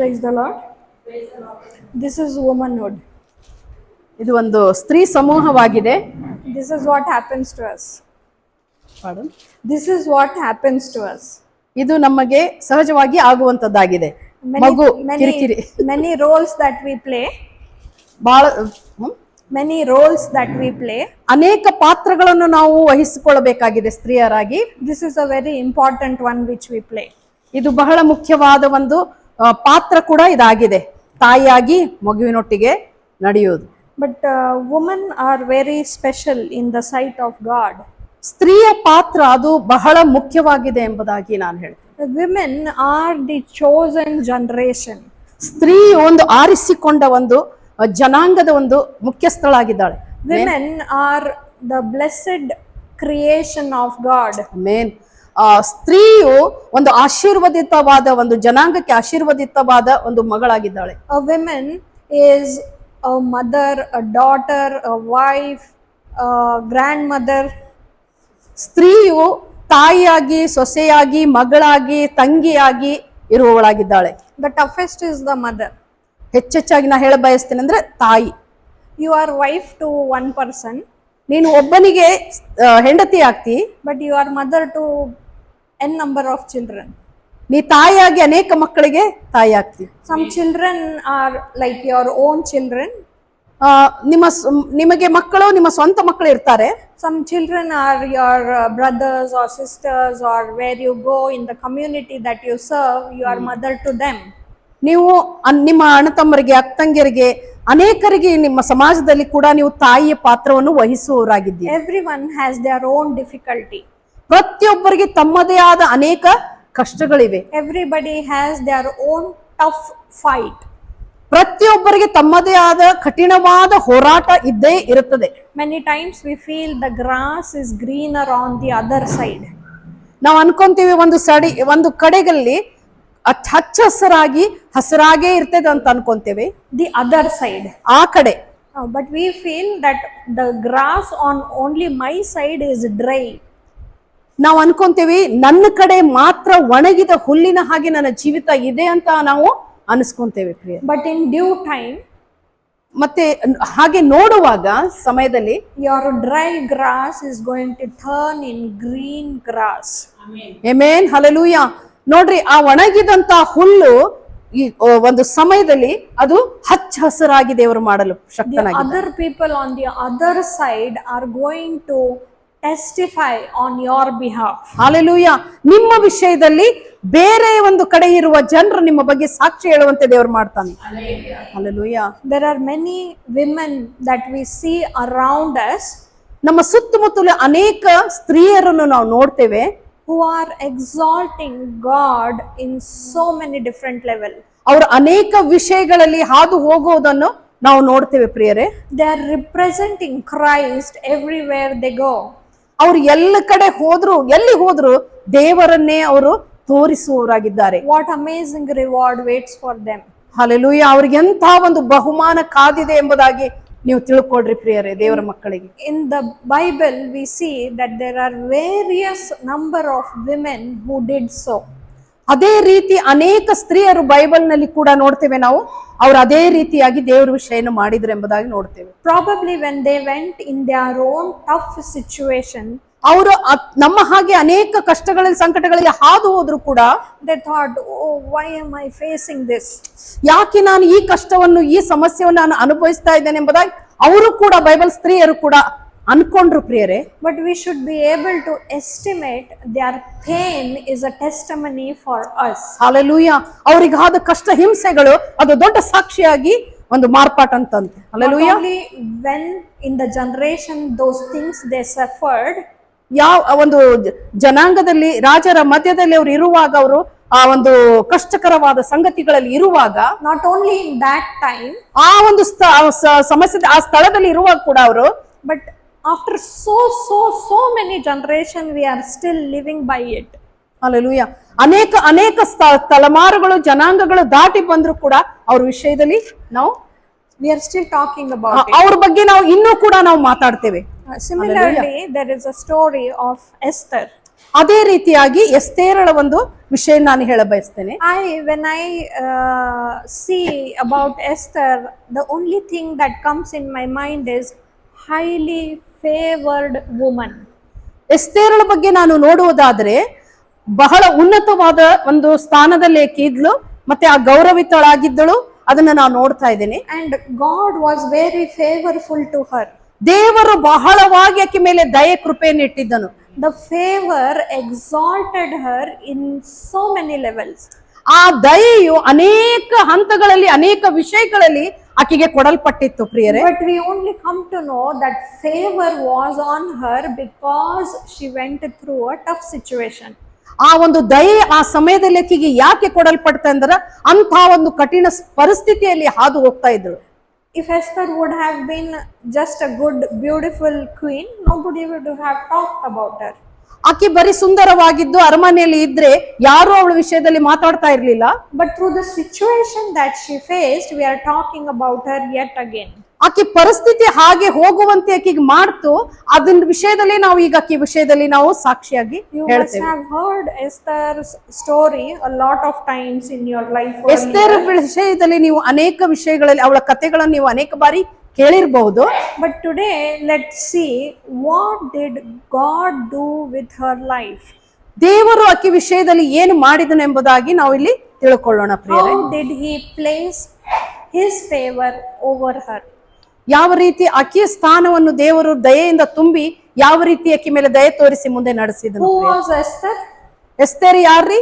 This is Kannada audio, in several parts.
Praise the Lord. This is womanhood. ಇದು ಒಂದು ಸ್ತ್ರೀ ಸಮೂಹವಾಗಿದೆ. This is what happens to us. Pardon? This is what happens to us. ಇದು ನಮಗೆ ಸಹಜವಾಗಿ ಆಗುವಂತದ್ದಾಗಿದೆ. ಮಗು ಕಿರಿಕಿರಿ. Many roles that we play. ಬಹಳ Many roles that we play. ಅನೇಕ ಪಾತ್ರಗಳನ್ನು ನಾವು ವಹಿಸಿಕೊಳ್ಳಬೇಕಾಗಿದೆ ಸ್ತ್ರೀಯರಾಗಿ. This is a very important one which we play. ಇದು ಬಹಳ ಮುಖ್ಯವಾದ ಒಂದು ಪಾತ್ರ ಕೂಡ ಇದಾಗಿದೆ. ತಾಯಿಯಾಗಿ ಮಗುವಿನೊಟ್ಟಿಗೆ ನಡೆಯುವುದು. But women are very special in the sight of God. ಸ್ತ್ರೀಯ ಪಾತ್ರ ಅದು ಬಹಳ ಮುಖ್ಯವಾಗಿದೆ ಎಂಬುದಾಗಿ ನಾನು ಹೇಳ್ತೇನೆ. Women are the chosen generation. ಸ್ತ್ರೀ ಒಂದು ಆರಿಸಿಕೊಂಡ ಒಂದು ಜನಾಂಗದ ಒಂದು ಮುಖ್ಯಸ್ಥಳಾಗಿದ್ದಾಳೆ. Women are the blessed creation of God. Amen. ಸ್ತ್ರೀಯು ಒಂದು ಆಶೀರ್ವದಿತವಾದ ಒಂದು ಜನಾಂಗಕ್ಕೆ ಆಶೀರ್ವದಿತವಾದ ಒಂದು ಮಗಳಾಗಿದ್ದಾಳೆ. A woman is a mother, a daughter, a wife, a grandmother. ಸ್ತ್ರೀಯು ತಾಯಿಯಾಗಿ, ಸೊಸೆಯಾಗಿ, ಮಗಳಾಗಿ, ತಂಗಿಯಾಗಿ ಇರುವವಳಾಗಿದ್ದಾಳೆ. The toughest is the mother. ಹೆಚ್ಚೆಚ್ಚಾಗಿ ನಾ ಹೇಳ ಬಯಸ್ತೇನೆ ಅಂದ್ರೆ ತಾಯಿ. You are wife to one person. ನೀನು ಒಬ್ಬನಿಗೆ ಹೆಂಡತಿ ಆಗ್ತಿ, but you are mother to n number of children. ನೀ ತಾಯಿಯಾಗಿ ಅನೇಕ ಮಕ್ಕಳಿಗೆ ತಾಯಿ ಆಗ್ತಿ. Some children are like your own children. ನಿಮಗೆ ಮಕ್ಕಳು ನಿಮ್ಮ ಸ್ವಂತ ಮಕ್ಕಳು ಇರ್ತಾರೆ. Some children are your brothers or sisters, or where you go in the community that you serve, you are mother to them. ನೀವು ನಿಮ್ಮ ಅಣ್ಣ ತಮ್ಮರಿಗೆ, ಅಕ್ಕಂಗಿಯರಿಗೆ, ಅನೇಕರಿಗೆ ನಿಮ್ಮ ಸಮಾಜದಲ್ಲಿ ಕೂಡ ನೀವು ತಾಯಿಯ ಪಾತ್ರವನ್ನು ವಹಿಸುವವರಾಗಿದ್ದೀರಿ. Everyone has their own difficulty. ಪ್ರತಿಯೊಬ್ಬರಿಗೆ ತಮ್ಮದೇ ಆದ ಅನೇಕ ಕಷ್ಟಗಳಿವೆ. Everybody has their own tough fight. ಪ್ರತಿಯೊಬ್ಬರಿಗೆ ತಮ್ಮದೇ ಆದ ಕಠಿಣವಾದ ಹೋರಾಟ ಇದ್ದೇ ಇರುತ್ತದೆ. Many times we feel the grass is greener on the other side. ನಾವು ಅನ್ಕೊಂತೀವಿ ಒಂದು ಕಡೆಗಳಲ್ಲಿ ಹಚ್ಚ ಹಸಿರಾಗೇ ಇರ್ತದೆ ಅಂತ ಅನ್ಕೊಂತೇವೆ, the other side, ಆ ಕಡೆ. But we feel that the grass on only my side is dry. ನಾವು ಅನ್ಕೊಂತೀವಿ ನನ್ನ ಕಡೆ ಮಾತ್ರ ಒಣಗಿದ ಹುಲ್ಲಿನ ಹಾಗೆ ನನ್ನ ಜೀವಿತ ಇದೆ ಅಂತ ನಾವು ಅನಿಸ್ಕೊಂತೇವೆ ಪ್ರಿಯ. But in due time, ಮತ್ತೆ ಹಾಗೆ ನೋಡುವಾಗ ಸಮಯದಲ್ಲಿ your dry grass is going to turn in green grass. Amen, hallelujah. ನೋಡ್ರಿ, ಆ ಒಣಗಿದಂತ ಹುಲ್ಲು ಈ ಒಂದು ಸಮಯದಲ್ಲಿ ಅದು ಹಚ್ಚ ಹಸಿರಾಗಿ ದೇವರು ಮಾಡಲು ಶಕ್ತನಾಗಿದ್ದಾನೆ. Other people on the other side are going to testify on your behalf. Hallelujah. ನಿಮ್ಮ ವಿಷಯದಲ್ಲಿ ಬೇರೆ ಒಂದು ಕಡೆ ಇರುವ ಜನರು ನಿಮ್ಮ ಬಗ್ಗೆ ಸಾಕ್ಷಿ ಹೇಳುವಂತೆ ದೇವರು ಮಾಡ್ತಾನೆ. Hallelujah. There are many women that we see around us, ನಮ್ಮ ಸುತ್ತಮುತ್ತಲ ಅನೇಕ ಸ್ತ್ರೀಯರನ್ನು ನಾವು ನೋಡ್ತೇವೆ, who are exalting God in so many different levels. ಅವರು ಅನೇಕ ವಿಷಯಗಳಲ್ಲಿ ಹಾದು ಹೋಗುವುದನ್ನು ನಾವು ನೋಡ್ತೇವೆ ಪ್ರಿಯರೇ. They are representing Christ everywhere they go. ಅವರು ಎಲ್ಲಿ ಹೋದ್ರು ದೇವರನ್ನೇ ಅವರು ತೋರಿಸುವವರಾಗಿದ್ದಾರೆ. What amazing reward waits for them. Hallelujah. ಅವ್ರಿಗೆ ಎಂಥ ಒಂದು ಬಹುಮಾನ ಕಾದಿದೆ ಎಂಬುದಾಗಿ ನೀವು ತಿಳ್ಕೊಳ್ರಿ ಪ್ರಿಯರೇ, ದೇವರ ಮಕ್ಕಳಿಗೆ. In the Bible we see that there are various number of women who did so. ಅದೇ ರೀತಿ ಅನೇಕ ಸ್ತ್ರೀಯರು ಬೈಬಲ್ ನಲ್ಲಿ ಕೂಡ ನೋಡ್ತೇವೆ ನಾವು, ಅವ್ರು ಅದೇ ರೀತಿಯಾಗಿ ದೇವರ ವಿಷಯನ ಮಾಡಿದ್ರು ಎಂಬುದಾಗಿ ನೋಡ್ತೇವೆ. Probably when they went in their own tough situation, ಅವರು ನಮ್ಮ ಹಾಗೆ ಅನೇಕ ಕಷ್ಟಗಳಲ್ಲಿ ಸಂಕಟಗಳಲ್ಲಿ ಹಾದು ಹೋದ್ರು ಕೂಡ they thought, oh, why am I facing this? ಯಾಕೆ ನಾನು ಈ ಕಷ್ಟವನ್ನು, ಈ ಸಮಸ್ಯೆಯನ್ನು ನಾನು ಅನುಭವಿಸ್ತಾ ಇದ್ದೇನೆ ಎಂಬುದಾಗಿ ಅವರು ಕೂಡ, ಬೈಬಲ್ ಸ್ತ್ರೀಯರು ಕೂಡ ಅನ್ಕೊಂಡ್ರು ಪ್ರಿಯರೇ. But we should be able to estimate their pain is a testimony for us. Hallelujah. ಅವರಿಗಾದ ಕಷ್ಟ ಹಿಂಸೆಗಳು ಅದು ದೊಡ್ಡ ಸಾಕ್ಷಿಯಾಗಿ ಒಂದು ಮಾರ್ಪಾಟ ಅಂತಂತೆ. Hallelujah. Only when in the generation those things they suffered, ಯಾವ ಒಂದು ಜನಾಂಗದಲ್ಲಿ ರಾಜರ ಮಧ್ಯದಲ್ಲಿ ಅವರು ಇರುವಾಗ, ಅವರು ಆ ಒಂದು ಕಷ್ಟಕರವಾದ ಸಂಗತಿಗಳಲ್ಲಿ ಇರುವಾಗ, not only in that time, ಆ ಒಂದು ಸಮಸ್ಯೆ ಆ ಸ್ಥಳದಲ್ಲಿ ಇರುವಾಗ ಕೂಡ ಅವರು, but after so many generations we are still living by it. Hallelujah. ಅನೇಕ ತಲೆಮಾರುಗಳು, ಜನಾಂಗಗಳು ದಾಟಿ ಬಂದ್ರು ಕೂಡ ಅವ್ರ ವಿಷಯದಲ್ಲಿ ನಾವು we are still talking about it. ಅವ್ರ ಬಗ್ಗೆ ನಾವು ಇನ್ನೂ ಕೂಡ ನಾವು ಮಾತಾಡ್ತೇವೆ. Similarly, there is a story of Esther. ಅದೇ ರೀತಿಯಾಗಿ ಎಸ್ತೇರಳ ಒಂದು ವಿಷಯ ನಾನು ಹೇಳ ಬಯಸ್ತೇನೆ. When I see about Esther, the only thing that comes in my mind is highly favored woman. ಎಸ್ತೇರಳ ಬಗ್ಗೆ ನಾನು ನೋಡುವುದಾದ್ರೆ ಬಹಳ ಉನ್ನತವಾದ ಒಂದು ಸ್ಥಾನದಲ್ಲಿ ಆಕೆ ಇದ್ಲು, ಮತ್ತೆ ಆ ಗೌರವಿತಳಾಗಿದ್ದಳು. ಅದನ್ನ ನಾನು ನೋಡ್ತಾ ಇದ್ದೇನೆ. And God was very favorful to her. ದೇವರು ಬಹಳವಾಗಿ ಆಕೆ ಮೇಲೆ ದಯೆ ಕೃಪೆಯನ್ನು ಇಟ್ಟಿದ್ದನು. The favor exalted her in so many levels. ಆ ದಯೆಯು ಅನೇಕ ಹಂತಗಳಲ್ಲಿ ಅನೇಕ ವಿಷಯಗಳಲ್ಲಿ ಆಕೆಗೆ ಕೊಡಲ್ಪಟ್ಟಿತ್ತು ಪ್ರಿಯರೇ. But we only come to know that favor was on her because she went through a tough situation. ಆ ಒಂದು ದಯೆ ಆ ಸಮಯದಲ್ಲಿ ಆಕೆಗೆ ಯಾಕೆ ಕೊಡಲ್ಪಡ್ತ ಅಂದ್ರೆ ಅಂತ ಒಂದು ಕಠಿಣ ಪರಿಸ್ಥಿತಿಯಲ್ಲಿ ಹಾದು ಹೋಗ್ತಾ ಇದ್ರು. If Esther would have been just a good, beautiful queen, nobody would have talked about her. ಆಕೆ ಬರೀ ಸುಂದರವಾಗಿದ್ದು ಅರಮನೆಯಲ್ಲಿ ಇದ್ರೆ ಯಾರು ಅವಳ ವಿಷಯದಲ್ಲಿ ಮಾತಾಡ್ತಾ ಇರ್ಲಿಲ್ಲ. But through the situation that she faced, we are talking about her yet again. ಆಕೆ ಪರಿಸ್ಥಿತಿ ಹಾಗೆ ಹೋಗುವಂತೆ ಆಕೆಗೆ ಮಾಡ್ತು. ಅದನ್ನ ವಿಷಯದಲ್ಲಿ ನಾವು ಈಗ ಆಕೆ ವಿಷಯದಲ್ಲಿ ನಾವು ಸಾಕ್ಷಿಯಾಗಿ You must have heard Esther's story a lot of times in your life. Esther ವಿಷಯದಲ್ಲಿ ನೀವು ಅನೇಕ ವಿಷಯಗಳಲ್ಲಿ ಅವಳ ಕಥೆಗಳನ್ನು ನೀವು ಅನೇಕ ಬಾರಿ ಕೇಳಿರಬಹುದು. But today let's see what did God do with her life. ದೇವರು ಆಕೆ ವಿಷಯದಲ್ಲಿ ಏನು ಮಾಡಿದನು ಎಂಬುದಾಗಿ ನಾವು ಇಲ್ಲಿ ತಿಳ್ಕೊಳ್ಳೋಣ ಪ್ರಿಯರೇ. How did he place his favor over her? ಯಾವ ರೀತಿ ಆಕೆಯ ಸ್ಥಾನವನ್ನು ದೇವರು ದಯೆಯಿಂದ ತುಂಬಿ ಯಾವ ರೀತಿ ಆಕೆ ಮೇಲೆ ದಯೆ ತೋರಿಸಿ ಮುಂದೆ ನಡೆಸಿದನು. Who was Esther? ಎಸ್ತೇರ್ ಯಾರ್ರಿ?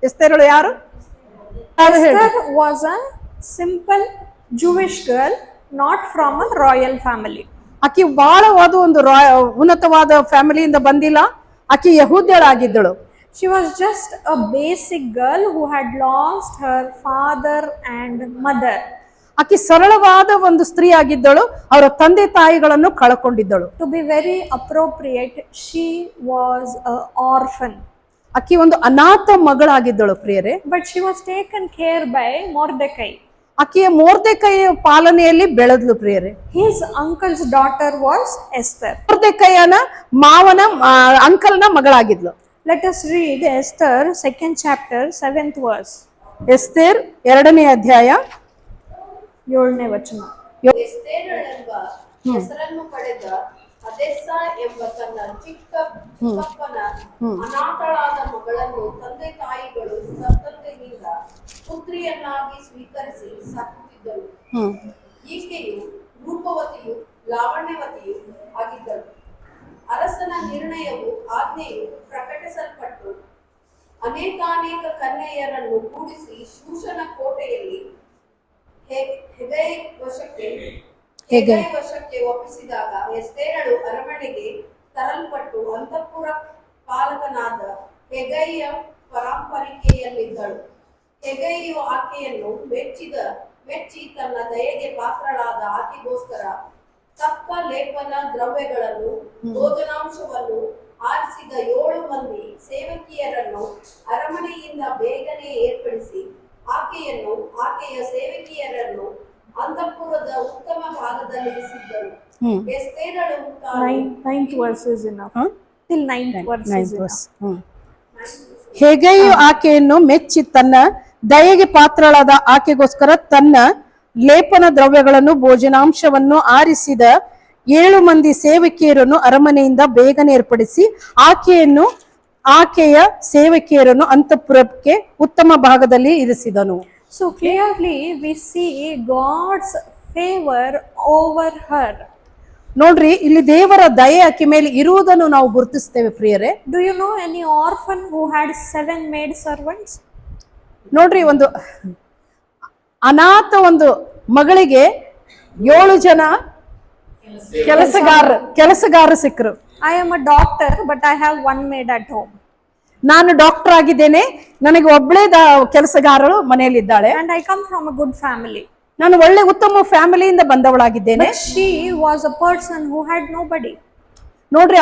ಎಸ್ತೇರಳು ಯಾರು? Esther was a simple Jewish girl, not from a royal family. ಆಕೆ ಬಹಳವಾದ ಒಂದು ಉನ್ನತವಾದ ಫ್ಯಾಮಿಲಿಯಿಂದ ಬಂದಿಲ್ಲ. ಆಕೆ ಯಹೂದ್ಯಳಾಗಿದ್ದಳು. She was just a basic girl who had lost her father and mother. ಆಕೆ ಸರಳವಾದ ಒಂದು ಸ್ತ್ರೀ ಆಗಿದ್ದಳು. ಅವರ ತಂದೆ ತಾಯಿಗಳನ್ನು ಕಳಕೊಂಡಿದ್ದಳು. To be very appropriate, she was an orphan. ಆಕೆ ಒಂದು ಅನಾಥ ಮಗಳಾಗಿದ್ದಳು ಪ್ರಿಯರೇ. But she was taken care by Mordecai. ಆಕೆಯ ಮೊರ್ದೆಕೈ ಪಾಲನೆಯಲ್ಲಿ ಬೆಳೆದ್ಲು ಪ್ರಿಯರೇ. His uncle's daughter was Esther. ಮೊರ್ದೆಕೈಯನ ಮಾವನ ಅಂಕಲ್ನ ಮಗಳಾಗಿದ್ಲು. Let us read Esther 2nd chapter 7th verse. Esther 2ನೇ ಅಧ್ಯಾಯ 7ನೇ ವಚನ. ಎಸ್ತೇರಳೆಂಬ ಹೆಸರನ್ನು ಪಡೆದ ಹದೆಸ್ಸ ಎಂಬ ತನ್ನ ಚಿಕ್ಕಪ್ಪನ ಅನಾಥಳಾದ ಮಗಳನ್ನು ತಂದೆ ತಾಯಿಗಳು ಸತ್ತಂದಿನಿಂದ ಪುತ್ರಿಯನ್ನಾಗಿ ಸ್ವೀಕರಿಸಿ ಸಾಕುತ್ತಿದ್ದರು. ಈಕೆಯು ರೂಪವತಿಯು ಲಾವಣ್ಯವತಿಯು ಆಗಿದ್ದಳು. ಅರಸನ ನಿರ್ಣಯವು ಆಜ್ಞೆಯು ಪ್ರಕಟಿಸಲ್ಪಟ್ಟು ಅನೇಕಾನೇಕ ಕನ್ಯೆಯರನ್ನು ಕೂಡಿಸಿ ಶೂಷನ ಕೋಟೆಯಲ್ಲಿ ಹೆಗೈ ವಶಕ್ಕೆ ಒಪ್ಪಿಸಿದಾಗ ಎಸ್ತೇರಳು ಅರಮನೆಗೆ ತರಲ್ಪಟ್ಟು ಅಂತಃಪುರ ಪಾಲಕನಾದ ಹೆಗೈಯ ಪರಂಪರಿಕೆಯಲ್ಲಿದ್ದಳು. ಹೆಗೈಯು ಆಕೆಯನ್ನು ಮೆಚ್ಚಿ ತನ್ನ ದಯೆಗೆ ಪಾತ್ರಳಾದ ಆಕೆಗೋಸ್ಕರ ತಕ್ಕ ಲೇಪನ ದ್ರವ್ಯಗಳನ್ನು ಭೋಜನಾಂಶವನ್ನು ಆರಿಸಿದ 7 ಮಂದಿ ಸೇವಕಿಯರನ್ನು ಅರಮನೆಯಿಂದ ಬೇಗನೆ ಏರ್ಪಡಿಸಿ ಆಕೆಯನ್ನು ಆಕೆಯ ಸೇವಕಿಯರನ್ನು ಅಂತಃಪುರದ ಉತ್ತಮ ಭಾಗದಲ್ಲಿ ಇರಿಸಿದ್ದಳು. ಎಸ್ತೇರಳು 9th verse is enough. Till 9th verse is enough. ಹೆಗೈಯು ಆಕೆಯನ್ನು ಮೆಚ್ಚಿ ತನ್ನ ದಯೆಗೆ ಪಾತ್ರಳಾದ ಆಕೆಗೋಸ್ಕರ ತನ್ನ ಲೇಪನ ದ್ರವ್ಯಗಳನ್ನು ಭೋಜನಾಂಶವನ್ನು ಆರಿಸಿದ 7 ಮಂದಿ ಸೇವಕಿಯರನ್ನು ಅರಮನೆಯಿಂದ ಬೇಗನೆ ಏರ್ಪಡಿಸಿ ಆಕೆಯನ್ನು ಆಕೆಯ ಸೇವಕಿಯರನ್ನು ಅಂತಃಪುರಕ್ಕೆ ಉತ್ತಮ ಭಾಗದಲ್ಲಿ ಇರಿಸಿದನು. So clearly we see God's favor over her. ನೋಡ್ರಿ, ಇಲ್ಲಿ ದೇವರ ದಯೆ ಆಕೆ ಮೇಲೆ ಇರುವುದನ್ನು ನಾವು ಗುರುತಿಸ್ತೇವೆ ಪ್ರಿಯರೇ. Do you know any orphan who had 7 maid servants? ನೋಡ್ರಿ, ಒಂದು ಅನಾಥ ಒಂದು ಮಗಳಿಗೆ 7 ಜನ ಕೆಲಸಗಾರರು ಸಿಕ್ಕರು. I am a doctor, but I have 1 maid at home. ನಾನು ಡಾಕ್ಟರ್ ಆಗಿದ್ದೇನೆ, ನನಗೆ ಒಬ್ಬಳೇ ಕೆಲಸಗಾರಳು ಮನೆಯಲ್ಲಿದ್ದಾಳೆ. And I come from a good family. ನಾನು ಒಳ್ಳೆ ಉತ್ತಮ ಫ್ಯಾಮಿಲಿಯಿಂದ ಬಂದವಳಾಗಿದ್ದೇನೆ. But she was a person who had nobody. ನೋಡ್ರಿ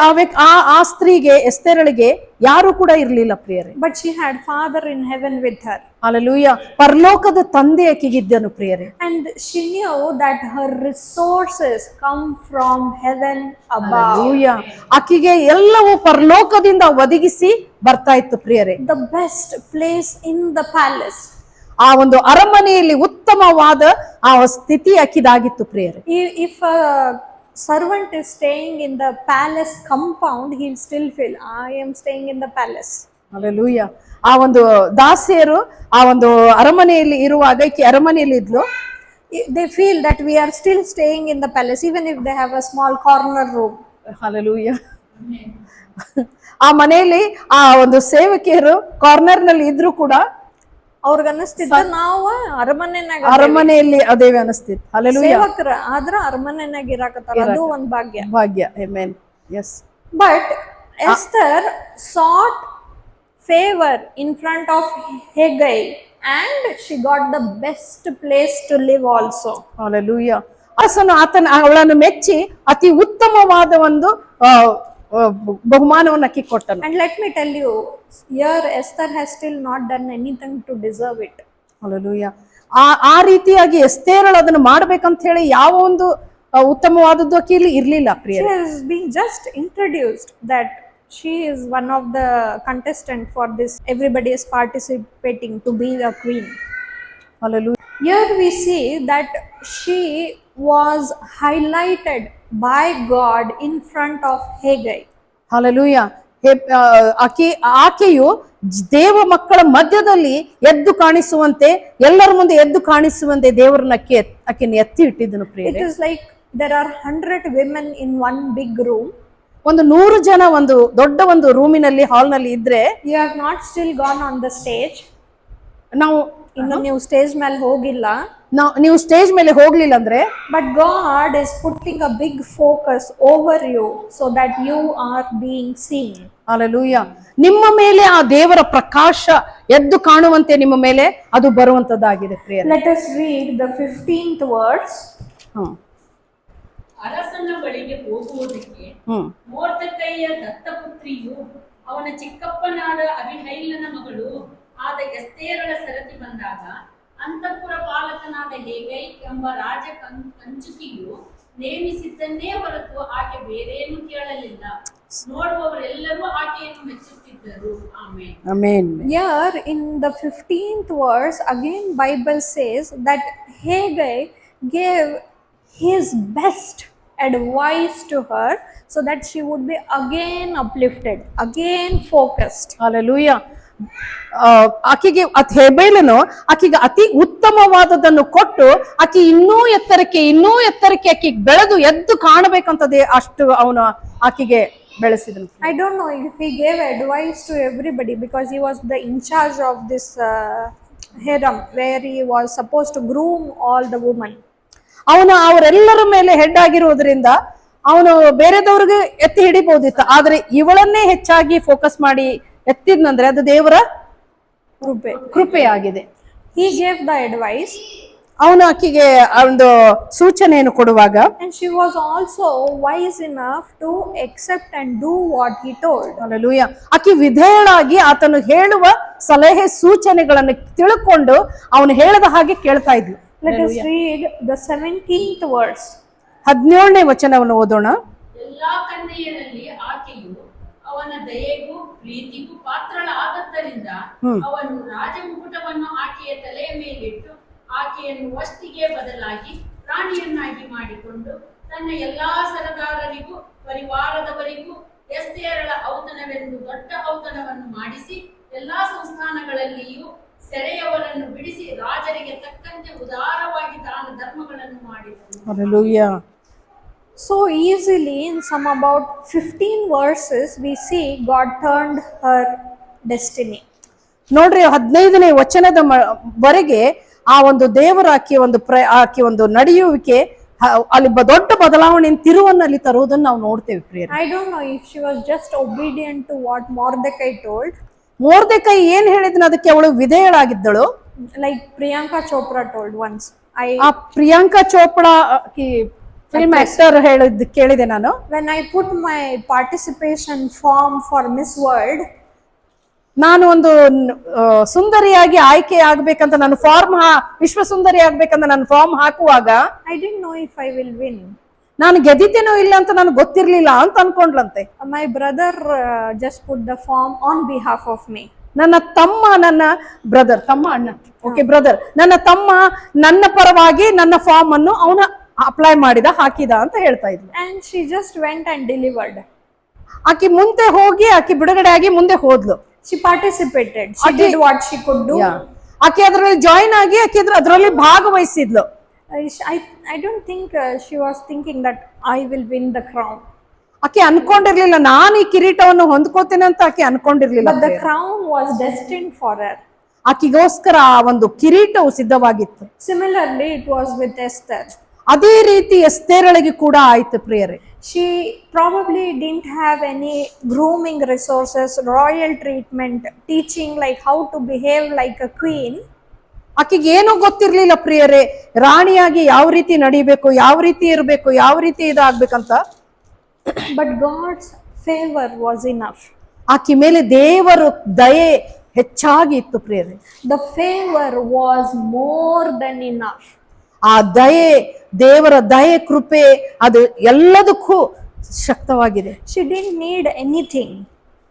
ಆ ಸ್ತ್ರೀಗೆ ಎಸ್ತೇರಳಿಗೆ ಯಾರು ಕೂಡ ಇರ್ಲಿಲ್ಲ ಪ್ರಿಯರೇ. But she had Father in heaven with her. Hallelujah. ಪರಲೋಕದ ತಂದೆ ಆಕೆಗಿದ್ದನು ಪ್ರಿಯರೇ. And she knew that her resources come from heaven above. Hallelujah. ಆಕೆಗೆ ಎಲ್ಲವೂ ಪರಲೋಕದಿಂದ ಒದಗಿಸಿ ಬರ್ತಾ ಇತ್ತು ಪ್ರಿಯರೇ. The best place in the palace. ಆ ಒಂದು ಅರಮನೆಯಲ್ಲಿ ಉತ್ತಮವಾದ ಆ ಸ್ಥಿತಿ ಆಕಿದಾಗಿತ್ತು ಪ್ರಿಯರೇ. If a servant is staying in the palace compound, he'll still feel, I am staying in the palace. Hallelujah. ಆ ಒಂದು ದಾಸಿಯರು ಆ ಒಂದು ಅರಮನೆಯಲ್ಲಿ ಇರುವಾಗ ಈಕೆ ಅರಮನೆಯಲ್ಲಿ ಇದ್ಲು. They feel that we are still staying in the palace, even if they have a small corner room. Hallelujah. ಆ ಮನೆಯಲ್ಲಿ ಆ ಒಂದು ಸೇವಕಿಯರು ಕಾರ್ನರ್ ನಲ್ಲಿ ಇದ್ರು ಕೂಡ ಅವ್ರಿಗೆ ಅನಿಸ್ತಿತ್ತು ನಾವು ಅರಮನೆಯಲ್ಲಿ ಅದೇವೆ ಅನಿಸ್ತಿತ್ತು. ಹಲ್ಲೆಲೂಯಾ. ಸೇವಕರ ಆದ್ರ ಅರಮನೆನಾಗ ಇರಾಕತ್ತಾರ, ಅದು ಒಂದು ಭಾಗ್ಯ. ಭಾಗ್ಯ. Amen. Yes. But Esther sought favor in front of Hegai and she got the best place to live also. Hallelujah. ಅವಳನ್ನು ಮೆಚ್ಚಿ ಅತಿ ಉತ್ತಮವಾದ ಒಂದು ಬಹುಮಾನವನ್ನು ಅಕ್ಕಿ ಕೊಟ್ಟನು. And let me tell you, here Esther has still not done anything to deserve it. Hallelujah. ಆ ರೀತಿಯಾಗಿ ಎಸ್ತೇರಳು ಅದನ್ನು ಮಾಡ್ಬೇಕಂತ ಹೇಳಿ ಯಾವ ಒಂದು ಉತ್ತಮವಾದದ್ದು ಆಕೆಯಲ್ಲಿ ಇರ್ಲಿಲ್ಲ ಪ್ರಿಯ. She has been just introduced that she is one of the contestant for this. Everybody is participating to be a queen. Hallelujah. Here we see that she was highlighted by God in front of Hegai. Hallelujah. ಆಕೆಯು ದೇವ ಮಕ್ಕಳ ಮಧ್ಯದಲ್ಲಿ ಎದ್ದು ಕಾಣಿಸುವಂತೆ, ಎಲ್ಲರ ಮುಂದೆ ಎದ್ದು ಕಾಣಿಸುವಂತೆ ದೇವರನ್ನ ಆಕೆಯನ್ನು ಎತ್ತಿ ಇಟ್ಟಿದ್ದನು ಪ್ರಿಯ. It is like there are 100 women in one big room. ಒಂದು 100 ಜನ ಒಂದು ದೊಡ್ಡ ಒಂದು ರೂಮಿನಲ್ಲಿ ಹಾಲ್ನಲ್ಲಿ ಇದ್ರೆ, You have not still gone on the stage. ನಾವು ಇನ್ನು ನೀವು ಸ್ಟೇಜ್ ಮೇಲೆ ಹೋಗಿಲ್ಲ. ನೀವು ಸ್ಟೇಜ್ ಮೇಲೆ ಹೋಗ್ಲಿಲ್ಲ ಅಂದ್ರೆ, but God is putting a big focus over you so that you are being seen. Hallelujah. ನಿಮ್ಮ ಮೇಲೆ ಆ ದೇವರ ಪ್ರಕಾಶ ಎದ್ದು ಕಾಣುವಂತೆ ನಿಮ್ಮ ಮೇಲೆ ಅದು ಬರುವಂತದ್ದಾಗಿದೆ ಪ್ರಿಯರೇ. Let us read the 15th verse. ಅರಸನ ಬಳಿಗೆ ಹೋಗುವುದಕ್ಕೆ ಮೊರ್ದೆಕೈಯ ದತ್ತಪುತ್ರಿಯು ಅವನ ಚಿಕ್ಕಪ್ಪನಾದ ಅಬಿಹೈಲನ ಮಗಳು ಆದ ಎಸ್ತೇರಳ ಸರತಿ ಬಂದಾಗ ಅಂತಃಪುರ ಪಾಲಕನಾದ ಹೇಗೈ ಎಂಬ ರಾಜ ಕಂಚುಕಿಯು ನೇಮಿಸಿದ್ದನ್ನೇ ಹೊರತು ಆಕೆ ಬೇರೇನು ಕೇಳಲಿಲ್ಲ. ನೋಡುವವರೆಲ್ಲರೂ ಆಕೆಯನ್ನು ಮೆಚ್ಚುತ್ತಿದ್ದರು. Amen. Amen. Here in the 15th verse again Bible says that Hegai gave his best advice to her so that she would be again uplifted, again focused. Hallelujah. ಆಕೆಗೆ ಹೇಬೇಲನು ಆಕೆಗೆ ಅತಿ ಉತ್ತಮವಾದದನ್ನು ಕೊಟ್ಟು ಆಕೆ ಇನ್ನೂ ಎತ್ತರಕ್ಕೆ ಆಕೆ ಬೆಳೆದು ಎದ್ದು ಕಾಣಬೇಕಂತದೇ ಅಷ್ಟು ಅವನು ಆಕೆಗೆ ಬೆಳೆಸಿದನು. I don't know if he gave advice to everybody because he was the in charge of this harem where he was supposed to groom all the women. ಅವನು ಅವರೆಲ್ಲರ ಮೇಲೆ ಹೆಡ್ ಆಗಿರುವುದರಿಂದ ಅವನು ಬೇರೆದವ್ರಿಗೆ ಎತ್ತಿ ಹಿಡಿಬಹುದಿತ್ತು, ಆದ್ರೆ ಇವಳನ್ನೇ ಹೆಚ್ಚಾಗಿ ಫೋಕಸ್ ಮಾಡಿ ಎತ್ತಿದ್ನಂದ್ರೆ ಅದು ದೇವರ ಕೃಪೆಯಾಗಿದೆ. He gave the advice. ಅವನು ಆಕೆಗೆ ಒಂದು ಸೂಚನೆಯನ್ನು ಕೊಡುವಾಗ, and she was also wise enough to accept and do what he told. Hallelujah. ಆಕೆ ವಿಧೇಯಳಾಗಿ ಆತನು ಹೇಳುವ ಸಲಹೆ ಸೂಚನೆಗಳನ್ನು ತಿಳ್ಕೊಂಡು ಅವನು ಹೇಳದ ಹಾಗೆ ಕೇಳ್ತಾ ಇದ್ಲು. Let us read the 17th verse. 17ನೇ ವಚನವನ್ನು ಓದೋಣ. ಎಲ್ಲಾ ಕನ್ಯೆಯರಲ್ಲಿ ಆಕೆಯು ಅವನ ದಯೆಗೂ ಪ್ರೀತಿಗೂ ಪಾತ್ರಳಾದದ್ದರಿಂದ ಅವನು ರಾಜಮುಕುಟವನ್ನು ಆಕೆಯ ತಲೆಯ ಮೇಲಿಟ್ಟು ಆಕೆಯನ್ನು ವಸ್ತಿಗೆ ಬದಲಾಗಿ ರಾಣಿಯನ್ನಾಗಿ ಮಾಡಿಕೊಂಡು ತನ್ನ ಎಲ್ಲಾ ಸರದಾರರಿಗೂ ಪರಿವಾರದವರಿಗೂ ಎಸ್ತೇರಳ ಔತಣವೆಂದು ದೊಡ್ಡ ಔತಣವನ್ನು ಮಾಡಿಸಿ ಎಲ್ಲಾ ಸಂಸ್ಥಾನಗಳಲ್ಲಿಯೂ ಸೆರೆಯವರನ್ನು ಬಿಡಿಸಿ ರಾಜರಿಗೆ ತಕ್ಕಂತೆ ಉದಾರವಾಗಿ ದಾನ ಧರ್ಮಗಳನ್ನು ಮಾಡಿದನು. Hallelujah. So easily in some about 15 verses we see God turned her destiny. ನೋಡ್ರಿ 15ನೇ ವಚನದ ವರೆಗೆ ಆ ಒಂದು ದೇವರ ಆಕೆ ಒಂದು ನಡೆಯುವಿಕೆ ಅಲ್ಲಿ ದೊಡ್ಡ ಬದಲಾವಣೆ ತಿರುವನ್ನು ಅಲ್ಲಿ ತರುವುದನ್ನು ನಾವು ನೋಡ್ತೇವೆ ಪ್ರಿಯರೇ. I don't know if she was just obedient to what Mordecai told. Mordecai ಏನ್ ಹೇಳಿದ್ನ ಅದಕ್ಕೆ ಅವಳು ವಿಧೇಯಳಾಗಿದ್ದಳು. Like Priyanka Chopra told once. ಆ ಪ್ರಿಯಾಂಕಾ ಚೋಪ್ರಾ ಫಿಲ್ಮ್ ಆಕ್ಟರ್ ಹೇಳಿದ್ ಕೇಳಿದೆ ನಾನು. When I put my participation form for Miss World, ನಾನು ಒಂದು ಸುಂದರಿಯಾಗಿ ಆಯ್ಕೆ ಆಗ್ಬೇಕಂತ ನಾನು ವಿಶ್ವ ಸುಂದರಿ ಆಗ್ಬೇಕಂತ ನಾನು ಫಾರ್ಮ್ ಹಾಕುವಾಗ I didn't know if I will win. ನಾನು ಗೆದ್ದಿದ್ದೇನೋ ಇಲ್ಲ ಅಂತ ನನಗೆ ಗೊತ್ತಿರ್ಲಿಲ್ಲ ಅಂತ ಅನ್ಕೊಂಡ್ಲಂತೆ. My brother just put the form on behalf of me. ನನ್ನ ತಮ್ಮ ನನ್ನ ಪರವಾಗಿ ನನ್ನ ಫಾರ್ಮ್ ಅನ್ನು ಅವನ ಅಪ್ಲೈ ಹಾಕಿದ ಅಂತ ಹೇಳ್ತಾ ಇದ್ಲು. And she just went and delivered. ಆಕಿ ಮುಂದೆ ಹೋಗಿ ಆಕಿ ಬಿಡುಗಡೆ ಆಗಿ ಮುಂದೆ ಹೋದ್ಲು. She participated. She did what she could do. ಆಕೆ ಅದರಲ್ಲಿ ಜಾಯಿನ್ ಆಗಿ ಆಕೆ ಅದರಲ್ಲಿ ಭಾಗವಹಿಸಿದ್ಲು. I don't think she was thinking that I will win the crown. ಆಕೆ ಅನ್ಕೊಂಡಿರ್ಲಿಲ್ಲ ನಾನು ಈ ಕಿರೀಟವನ್ನು ಹೊಂದ್ಕೋತೇನೆ ಅಂತ ಆಕೆ ಅನ್ಕೊಂಡಿರ್ಲಿಲ್ಲ. But the crown was destined for her. ಆಕೆಗೋಸ್ಕರ ಆ ಒಂದು ಕಿರೀಟವು ಸಿದ್ಧವಾಗಿತ್ತು. Similarly, it was with Esther. ಅದೇ ರೀತಿ ಎಸ್ತೇರಳಿಗೆ ಕೂಡ ಆಯ್ತು ಪ್ರಿಯರೇ. She probably didn't have any grooming resources, royal treatment, teaching like how to behave like a queen. ಆಕೆಗೆ ಏನೂ ಗೊತ್ತಿರ್ಲಿಲ್ಲ ಪ್ರಿಯರೇ, ರಾಣಿಯಾಗಿ ಯಾವ ರೀತಿ ನಡಿಬೇಕು, ಯಾವ ರೀತಿ ಇರಬೇಕು, ಯಾವ ರೀತಿ ಇದಾಗ್ಬೇಕಂತ. But God's favor was enough. ಆಕೆ ಮೇಲೆ ದೇವರು ದಯೆ ಹೆಚ್ಚಾಗಿ ಇತ್ತು ಪ್ರಿಯರೇ. The favor was more than enough. ಆ ದೇವರ ದಯೆ ಕೃಪೆ ಅದು ಎಲ್ಲದಕ್ಕೂ ಶಕ್ತವಾಗಿದೆ. She didn't need anything.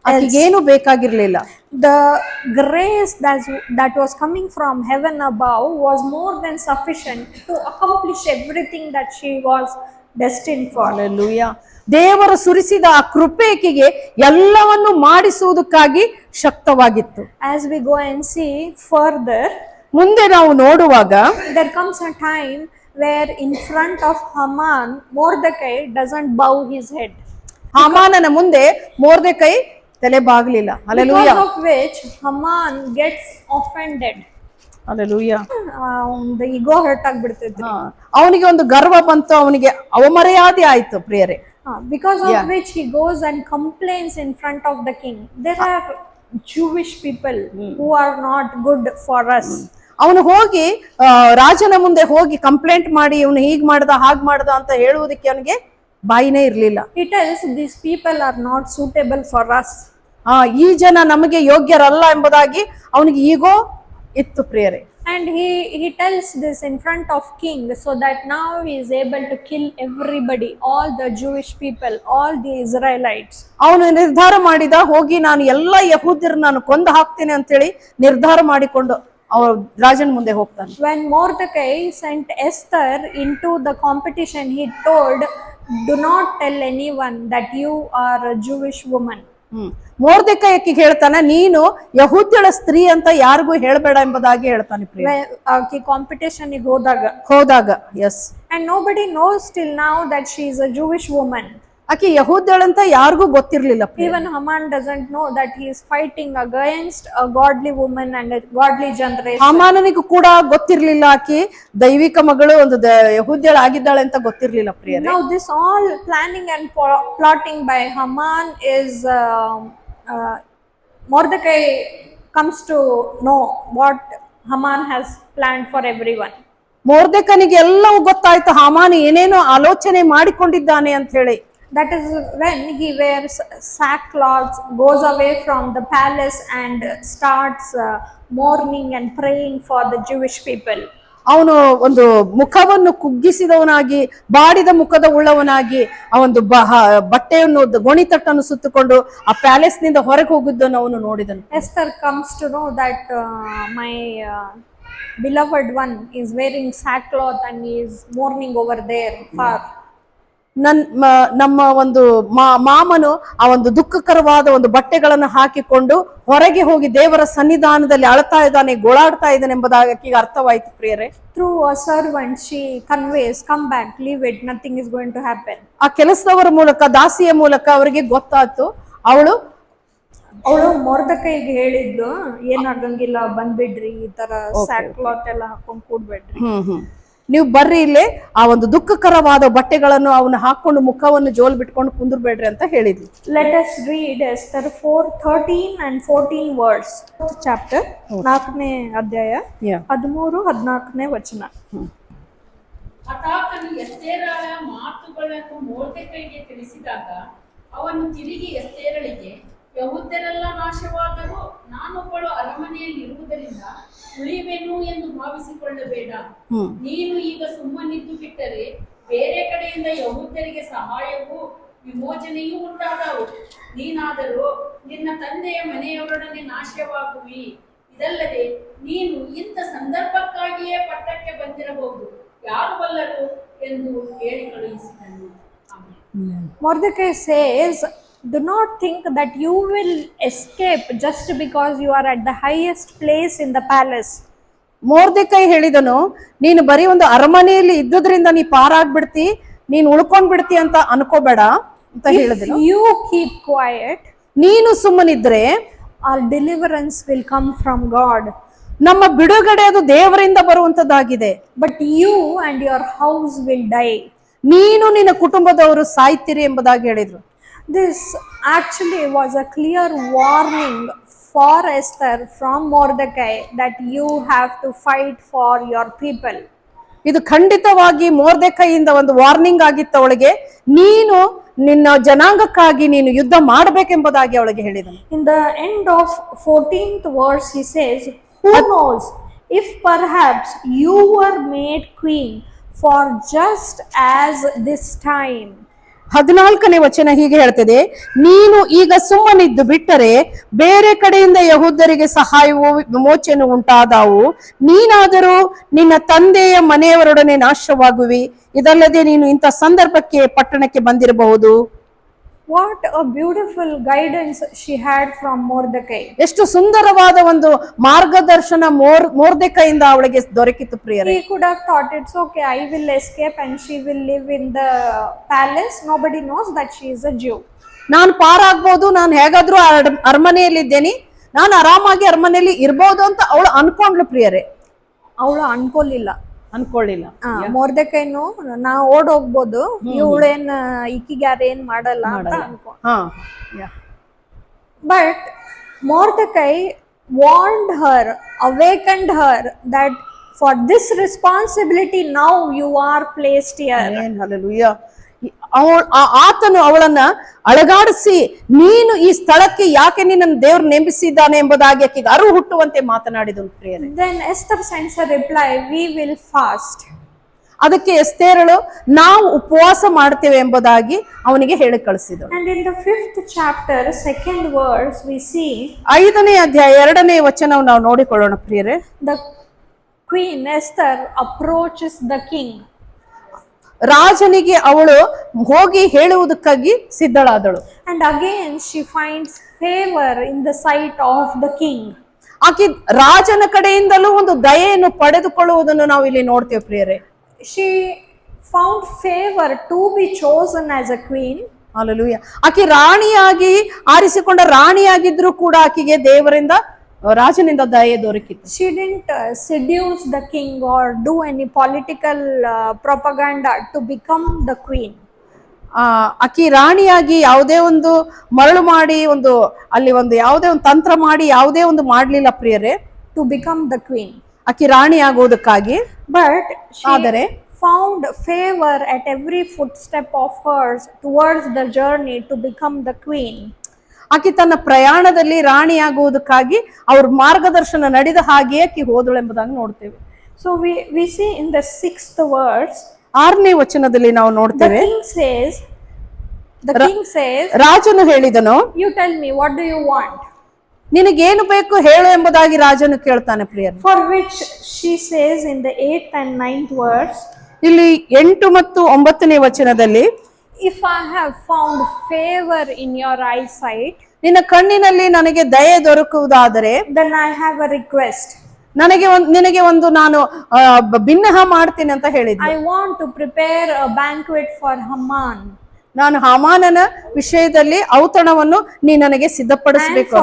ಆಕೆಗೇನು ಬೇಕಾಗಿರ್ಲಿಲ್ಲ. The grace that was coming from heaven above was more than sufficient to accomplish everything that she was destined for. Hallelujah. ದೇವರು ಸುರಿಸಿದ ಆ ಕೃಪೆಗೆ ಎಲ್ಲವನ್ನು ಮಾಡಿಸುವುದಕ್ಕಾಗಿ ಶಕ್ತವಾಗಿತ್ತು. As we go and see further, ಮುಂದೆ ನಾವು ನೋಡುವಾಗ there comes a time where in front of Haman, Mordecai doesn't bow his head. ಹಾಮಾನನ ಮುಂದೆ ಮೊರ್ದೆಕೈ ತಲೆ ಬಾಗಲಿಲ್ಲ. Hallelujah. Because of which Haman gets offended. Hallelujah. The ego hurt ಆಗ್ಬಿಡ್ತೈತಿ. ಅವನಿಗೆ ಒಂದು ಗರ್ವ ಬಂತು, ಅವನಿಗೆ ಅವಮರ್ಯಾದೆ ಆಯ್ತು ಪ್ರಿಯರೇ. Because of which he goes and complains in front of the king. There are Jewish people who are not good for us. ಅವನು ಹೋಗಿ ರಾಜನ ಮುಂದೆ ಹೋಗಿ ಕಂಪ್ಲೇಂಟ್ ಮಾಡಿ ಇವನು ಹೀಗ್ ಮಾಡ್ದ ಹಾಗ್ ಮಾಡ್ದ ಅಂತ ಹೇಳುವುದಕ್ಕೆ ಅವನಿಗೆ ಬಾಯಿನೇ ಇರ್ಲಿಲ್ಲ. He tells these people are not suitable for us. ಈ ಜನ ನಮಗೆ ಯೋಗ್ಯರಲ್ಲ ಎಂಬುದಾಗಿ ಅವನಿಗೆ ಈಗೋ ಇತ್ತು ಪ್ರಿಯರೇ. And he tells this in front of king so that now he is able to kill everybody, all the Jewish people, all the Israelites. ಅವನು ನಿರ್ಧಾರ ಮಾಡಿದ, ಹೋಗಿ ನಾನು ಎಲ್ಲ ಯಹೂದ್ಯರನ್ನು ನಾನು ಕೊಂದು ಹಾಕ್ತೇನೆ ಅಂತ ಹೇಳಿ ನಿರ್ಧಾರ ಮಾಡಿಕೊಂಡು ರಾಜನ ಮುಂದೆ ಹೋಗ್ತಾನೆ. When Mordecai sent Esther into the competition, he told, do not tell anyone that you are a Jewish woman. Mordecai ಹೇಳ್ತಾನೆ, ನೀನು ಯಹೂದ್ಯಳ ಸ್ತ್ರೀ ಅಂತ ಯಾರಿಗೂ ಹೇಳಬೇಡ ಎಂಬುದಾಗಿ ಹೇಳ್ತಾನೆ ಪ್ರಿಯ. ಕಾಂಪಿಟೇಷನ್ ಹೋದಾಗ S. And nobody knows till now that she is a Jewish woman. ಆಕೆ ಯಹೂದ್ಯಳಂತ ಯಾರಿಗೂ ಗೊತ್ತಿರ್ಲಿಲ್ಲ. Even Haman doesn't know that he is fighting against a godly woman and a godly generation. ಹಾಮಾನನಿಗೂ ಕೂಡ ಗೊತ್ತಿರ್ಲಿಲ್ಲ ಆಕೆ ದೈವಿಕ ಮಗಳು ಒಂದು ಯಹೂದ್ಯಳ ಆಗಿದ್ದಾಳೆ ಅಂತ ಗೊತ್ತಿರ್ಲಿಲ್ಲ ಪ್ರಿಯರೇ. Now this all planning and plotting by Haman is Mordecai comes to know what Haman has planned for everyone. ಮೊರ್ದೆಕನಿಗೆ ಎಲ್ಲವೂ ಗೊತ್ತಾಯ್ತು, ಹಾಮಾನ ಏನೇನೋ ಆಲೋಚನೆ ಮಾಡಿಕೊಂಡಿದ್ದಾನೆ ಅಂತ ಹೇಳಿ. That is when he wears sackcloth, goes away from the palace and starts mourning and praying for the Jewish people. ಅವನು ಒಂದು ಮುಖವನ್ನು ಕುಗ್ಗಿಸಿದವನಾಗಿ ಬಾಡಿದ ಮುಖದ ಉಳ್ಳವನಾಗಿ ಆ ಒಂದು ಬಟ್ಟೆಯನ್ನು ಗೋಣಿತಟ್ಟನ್ನು ಸುತ್ತಕೊಂಡು ಆ ಪ್ಯಾಲೇಸ್ ನಿಂದ ಹೊರಗೆ ಹೋಗಿದ್ದನ್ನು ಅವನು ನೋಡಿದನು. Esther comes to know that my beloved one is wearing sackcloth and he is mourning over there far. ನಮ್ಮ ಒಂದು ಮಾಮನು ಆ ಒಂದು ದುಃಖಕರವಾದ ಒಂದು ಬಟ್ಟೆಗಳನ್ನು ಹಾಕಿಕೊಂಡು ಹೊರಗೆ ಹೋಗಿ ದೇವರ ಸನ್ನಿಧಾನದಲ್ಲಿ ಅಳ್ತಾ ಇದ್ದಾನೆ, ಗೋಳಾಡ್ತಾ ಇದ್ದಾನೆ ಎಂಬುದಾಗಿ ಆಕೆಗೆ ಅರ್ಥವಾಯಿತು ಪ್ರಿಯರೇ. Through a servant she conveys, come back, leave it, nothing is going to happen. ಆ ಕೆಲಸದವರ ಮೂಲಕ, ದಾಸಿಯ ಮೂಲಕ ಅವರಿಗೆ ಗೊತ್ತಾಯ್ತು. ಅವಳು ಮೊರ್ದಕೈಗೆ ಹೇಳಿದ್ಲು, ಏನಾಗಂಗಿಲ್ಲ, ಬಂದ್ಬಿಡ್ರಿ, ಈ ತರ ಸ್ಯಾಕ್ಕ್ಲಾತ್ ಎಲ್ಲ ಹಾಕೊಂಡ್ ಕೂಡ್ಬೇಡ್ರಿ, ನೀವು ಬರ್ರಿ ಇಲ್ಲೇ ಆ ಒಂದು ದುಃಖಕರವಾದ ಬಟ್ಟೆಗಳನ್ನು ಅವನು ಹಾಕೊಂಡು ಮುಖವನ್ನು ಜೋಲ್ ಬಿಟ್ಕೊಂಡು ಕುಂದ್ರಬೇಡ್ರಿ ಅಂತ ಹೇಳಿದ್ಲು. Let us read Esther 4:13 and 14 verse. Chapter 4ನೇ ಅಧ್ಯಾಯ 13-14ನೇ ವಚನ. ಹತಾಕನು ಎಸ್ತೇರಳ ಮಾತುಗಳನ್ನು ಮೊರ್ದೆಕೈಗೆ ತಿಳಿಸಿದಾಗ ಅವನು ತಿರುಗಿ ಎಸ್ತೇರಳಿಗೆ, ಯಹೂದ್ಯರೆಲ್ಲ ನಾಶವಾದರೂ ನಾನೊಬ್ಬಳು ಅರಮನೆಯಲ್ಲಿ ಇರುವುದರಿಂದ ಉಳಿವೆನು ಎಂದು ಭಾವಿಸಿಕೊಳ್ಳಬೇಡ. ನೀನು ಈಗ ಸುಮ್ಮನಿದ್ದು ಬಿಟ್ಟರೆ ಬೇರೆ ಕಡೆಯಿಂದ ಯಹೂದ್ಯರಿಗೆ ಸಹಾಯವೂ ವಿಮೋಚನೆಯೂ ಉಂಟಾದವು. ನೀನಾದರೂ ನಿನ್ನ ತಂದೆಯ ಮನೆಯವರೊಡನೆ ನಾಶವಾಗುವಿ. ಇದಲ್ಲದೆ ನೀನು ಇಂಥ ಸಂದರ್ಭಕ್ಕಾಗಿಯೇ ಪಟ್ಟಕ್ಕೆ ಬಂದಿರಬಹುದು, ಯಾರು ಬಲ್ಲರು ಎಂದು ಹೇಳಿ ಕಳುಹಿಸಿದನು. Mordecai says, do not think that you will escape just because you are at the highest place in the palace. Mordecai ಹೇಳಿದನು, ನೀನು ಬರೀ ಒಂದು ಅರಮನೆಯಲ್ಲಿ ಇದ್ದುದರಿಂದ ನೀ ಪಾರಾಗ್ಬಿಡ್ತಿ, ನೀನು ಉಳ್ಕೊಂಡ್ಬಿಡ್ತಿ ಅಂತ ಅನ್ಕೋಬೇಡ ಅಂತ ಹೇಳಿದನು. If you keep quiet, ನೀನು ಸುಮ್ಮನಿದ್ರೆ our deliverance will come from God. ನಮ್ಮ ಬಿಡುಗಡೆ ಅದು ದೇವರಿಂದ ಬರುವಂತದ್ದಾಗಿದೆ. But you and your house will die. ನೀನು ನಿನ್ನ ಕುಟುಂಬದವರು ಸಾಯ್ತೀರಿ ಎಂಬುದಾಗಿ ಹೇಳಿದ್ರು. This actually was a clear warning for Esther from Mordecai that you have to fight for your people. ಇದು ಖಂಡಿತವಾಗಿ ಮೊರ್ದೆಕೈಯಿಂದ ಒಂದು ವಾರ್ನಿಂಗ್ ಆಗಿತ್ತು ಅವಳಿಗೆ. ನೀನು ನಿನ್ನ ಜನಾಂಗಕ್ಕಾಗಿ ನೀನು ಯುದ್ಧ ಮಾಡಬೇಕೆಂಬುದಾಗಿ ಅವಳಿಗೆ ಹೇಳಿದನು. In the end of 14th verse he says, who knows if perhaps you were made queen for just as this time. 14ನೇ ವಚನ ಹೀಗೆ ಹೇಳ್ತದೆ, ನೀನು ಈಗ ಸುಮ್ಮನಿದ್ದು ಬಿಟ್ಟರೆ ಬೇರೆ ಕಡೆಯಿಂದ ಯಹೂದ್ಯರಿಗೆ ಸಹಾಯವೂ ವಿಮೋಚನೆ ಉಂಟಾದವು. ನೀನಾದರೂ ನಿನ್ನ ತಂದೆಯ ಮನೆಯವರೊಡನೆ ನಾಶವಾಗುವಿ. ಇದಲ್ಲದೆ ನೀನು ಇಂಥ ಸಂದರ್ಭಕ್ಕೆ ಪಟ್ಟಣಕ್ಕೆ ಬಂದಿರಬಹುದು. What a beautiful guidance she had from Mordecai. ಎಷ್ಟು ಸುಂದರವಾದ ಒಂದು ಮಾರ್ಗದರ್ಶನ ಮೊರ್ದೆಕೈಯಿಂದ ಅವಳಿಗೆ ದೊರಕಿತು ಪ್ರಿಯರೇ. He could have thought, it's okay, I will escape and she will live in the palace. Nobody knows that she is a Jew. ನಾನು ಪಾರಾಗ್ಬೋದು, ನಾನು ಹೇಗಾದ್ರೂ ಅರಮನೆಯಲ್ಲಿ ಇದ್ದೇನೆ, ನಾನು ಆರಾಮಾಗಿ ಅರಮನೆಯಲ್ಲಿ ಇರ್ಬೋದು ಅಂತ ಅವಳು ಅನ್ಕೊಂಡ್ಲು ಪ್ರಿಯರೇ. ಅವಳು ಅನ್ಕೊಳ್ಳಿಲ್ಲ. ಮೊರ್ದೆಕೈನು ನಾ ಓಡ್ ಹೋಗ್ಬೋದು, ಇವಳೇನ್ ಈಕಿಗೆ ಯಾರೇನ್ ಮಾಡಲ್ಲ ಅಂತ ಅನ್ಕೊ. But Mordecai warned her, awakened her that for this responsibility now you are placed here. Hallelujah. ಆತನು ಅವಳನ್ನ ಅಳಗಾಡಿಸಿ, ನೀನು ಈ ಸ್ಥಳಕ್ಕೆ ಯಾಕೆ ನಿನ್ನನ್ನು ದೇವರು ನೇಮಿಸಿದ್ದಾನೆ ಎಂಬುದಾಗಿ ಆಕೆಗೆ ಅರಿವು ಹುಟ್ಟುವಂತೆ ಮಾತನಾಡಿದನು ಪ್ರಿಯರೇ. Then Esther sends a reply, we will fast. ಅದಕ್ಕೆ ಎಸ್ತೇರಳು, ನಾವು ಉಪವಾಸ ಮಾಡ್ತೇವೆ ಎಂಬುದಾಗಿ ಅವನಿಗೆ ಹೇಳಿ ಕಳಿಸಿದಳು. And in the 5th chapter 2nd verse we see 5ನೇ ಅಧ್ಯಾಯ 2ನೇ ವಚನವನ್ನು ನಾವು ನೋಡಿಕೊಳ್ಳೋಣ ಪ್ರಿಯರೇ. the queen Esther approaches the king. ರಾಜನಿಗೆ ಅವಳು ಹೋಗಿ ಹೇಳುವುದಕ್ಕಾಗಿ ಸಿದ್ಧಳಾದಳು. And again she finds favor in the sight of the king. ಆಕೆ ರಾಜನ ಕಡೆಯಿಂದಲೂ ಒಂದು ದಯೆಯನ್ನು ಪಡೆದುಕೊಳ್ಳುವುದನ್ನು ನಾವು ಇಲ್ಲಿ ನೋಡ್ತೇವೆ ಪ್ರಿಯರೇ. She found favor to be chosen as a queen. Hallelujah. ಆಕೆ ರಾಣಿಯಾಗಿ ಆರಿಸಿಕೊಂಡ ರಾಣಿಯಾಗಿದ್ರು ಕೂಡ ಆಕೆಗೆ ದೇವರಿಂದ ರಾಜನಿಂದ ದಯೆ ದೊರಕಿತು. She didn't seduce the king or do any political propaganda to become the queen. ಆಕಿ ರಾಣಿಯಾಗಿ ಯಾವುದೇ ಒಂದು ಮರಳು ಮಾಡಿ ಒಂದು ಅಲ್ಲಿ ಒಂದು ಯಾವುದೇ ಒಂದು ತಂತ್ರ ಮಾಡಿ ಯಾವುದೇ ಒಂದು ಮಾಡ್ಲಿಲ್ಲ ಪ್ರಿಯರೇ, to become the queen. ಆಕಿ ರಾಣಿ ಆಗೋದಕ್ಕಾಗಿ. But she ಆದರೆ found favor at every footstep of hers towards the journey to become the queen. ಆಕೆ ತನ್ನ ಪ್ರಯಾಣದಲ್ಲಿ ರಾಣಿಯಾಗುವುದಕ್ಕಾಗಿ ಅವ್ರ ಮಾರ್ಗದರ್ಶನ ನಡೆದ ಹಾಗೆಯೇ ಆಕೆ ಹೋದಳು ಎಂಬುದಾಗಿ ನೋಡ್ತೇವೆ. So we see in the 6th verse, 6ನೇ ವಚನದಲ್ಲಿ ನಾವು ನೋಡ್ತೇವೆ, the king says, ರಾಜನು ಹೇಳಿದನು, you tell me, what do you want? ನಿನಗೇನು ಬೇಕು ಹೇಳು ಎಂಬುದಾಗಿ ರಾಜನು ಕೇಳ್ತಾನೆ ಪ್ರಿಯರೇ. For which she says in the 8th and 9th verse, ಇಲ್ಲಿ 8 ಮತ್ತು 9ನೇ ವಚನದಲ್ಲಿ, if I have found favor in your eyesight, ನಿನ್ನ ಕಣ್ಣಿನಲ್ಲಿ ನನಗೆ ದಯೆ ದೊರಕುವುದಾದರೆ, then I have a request. ನಿನಗೆ ಒಂದು ನಾನು ಬಿನ್ನಹ ಮಾಡ್ತೀನಿ ಅಂತ ಹೇಳಿದ್ದೆ. I want to prepare a banquet for Haman. ನಾನು ಹಾಮಾನನ ವಿಷಯದಲ್ಲಿ ಔತಣವನ್ನು ನೀ ನನಗೆ ಸಿದ್ಧಪಡಿಸಬೇಕು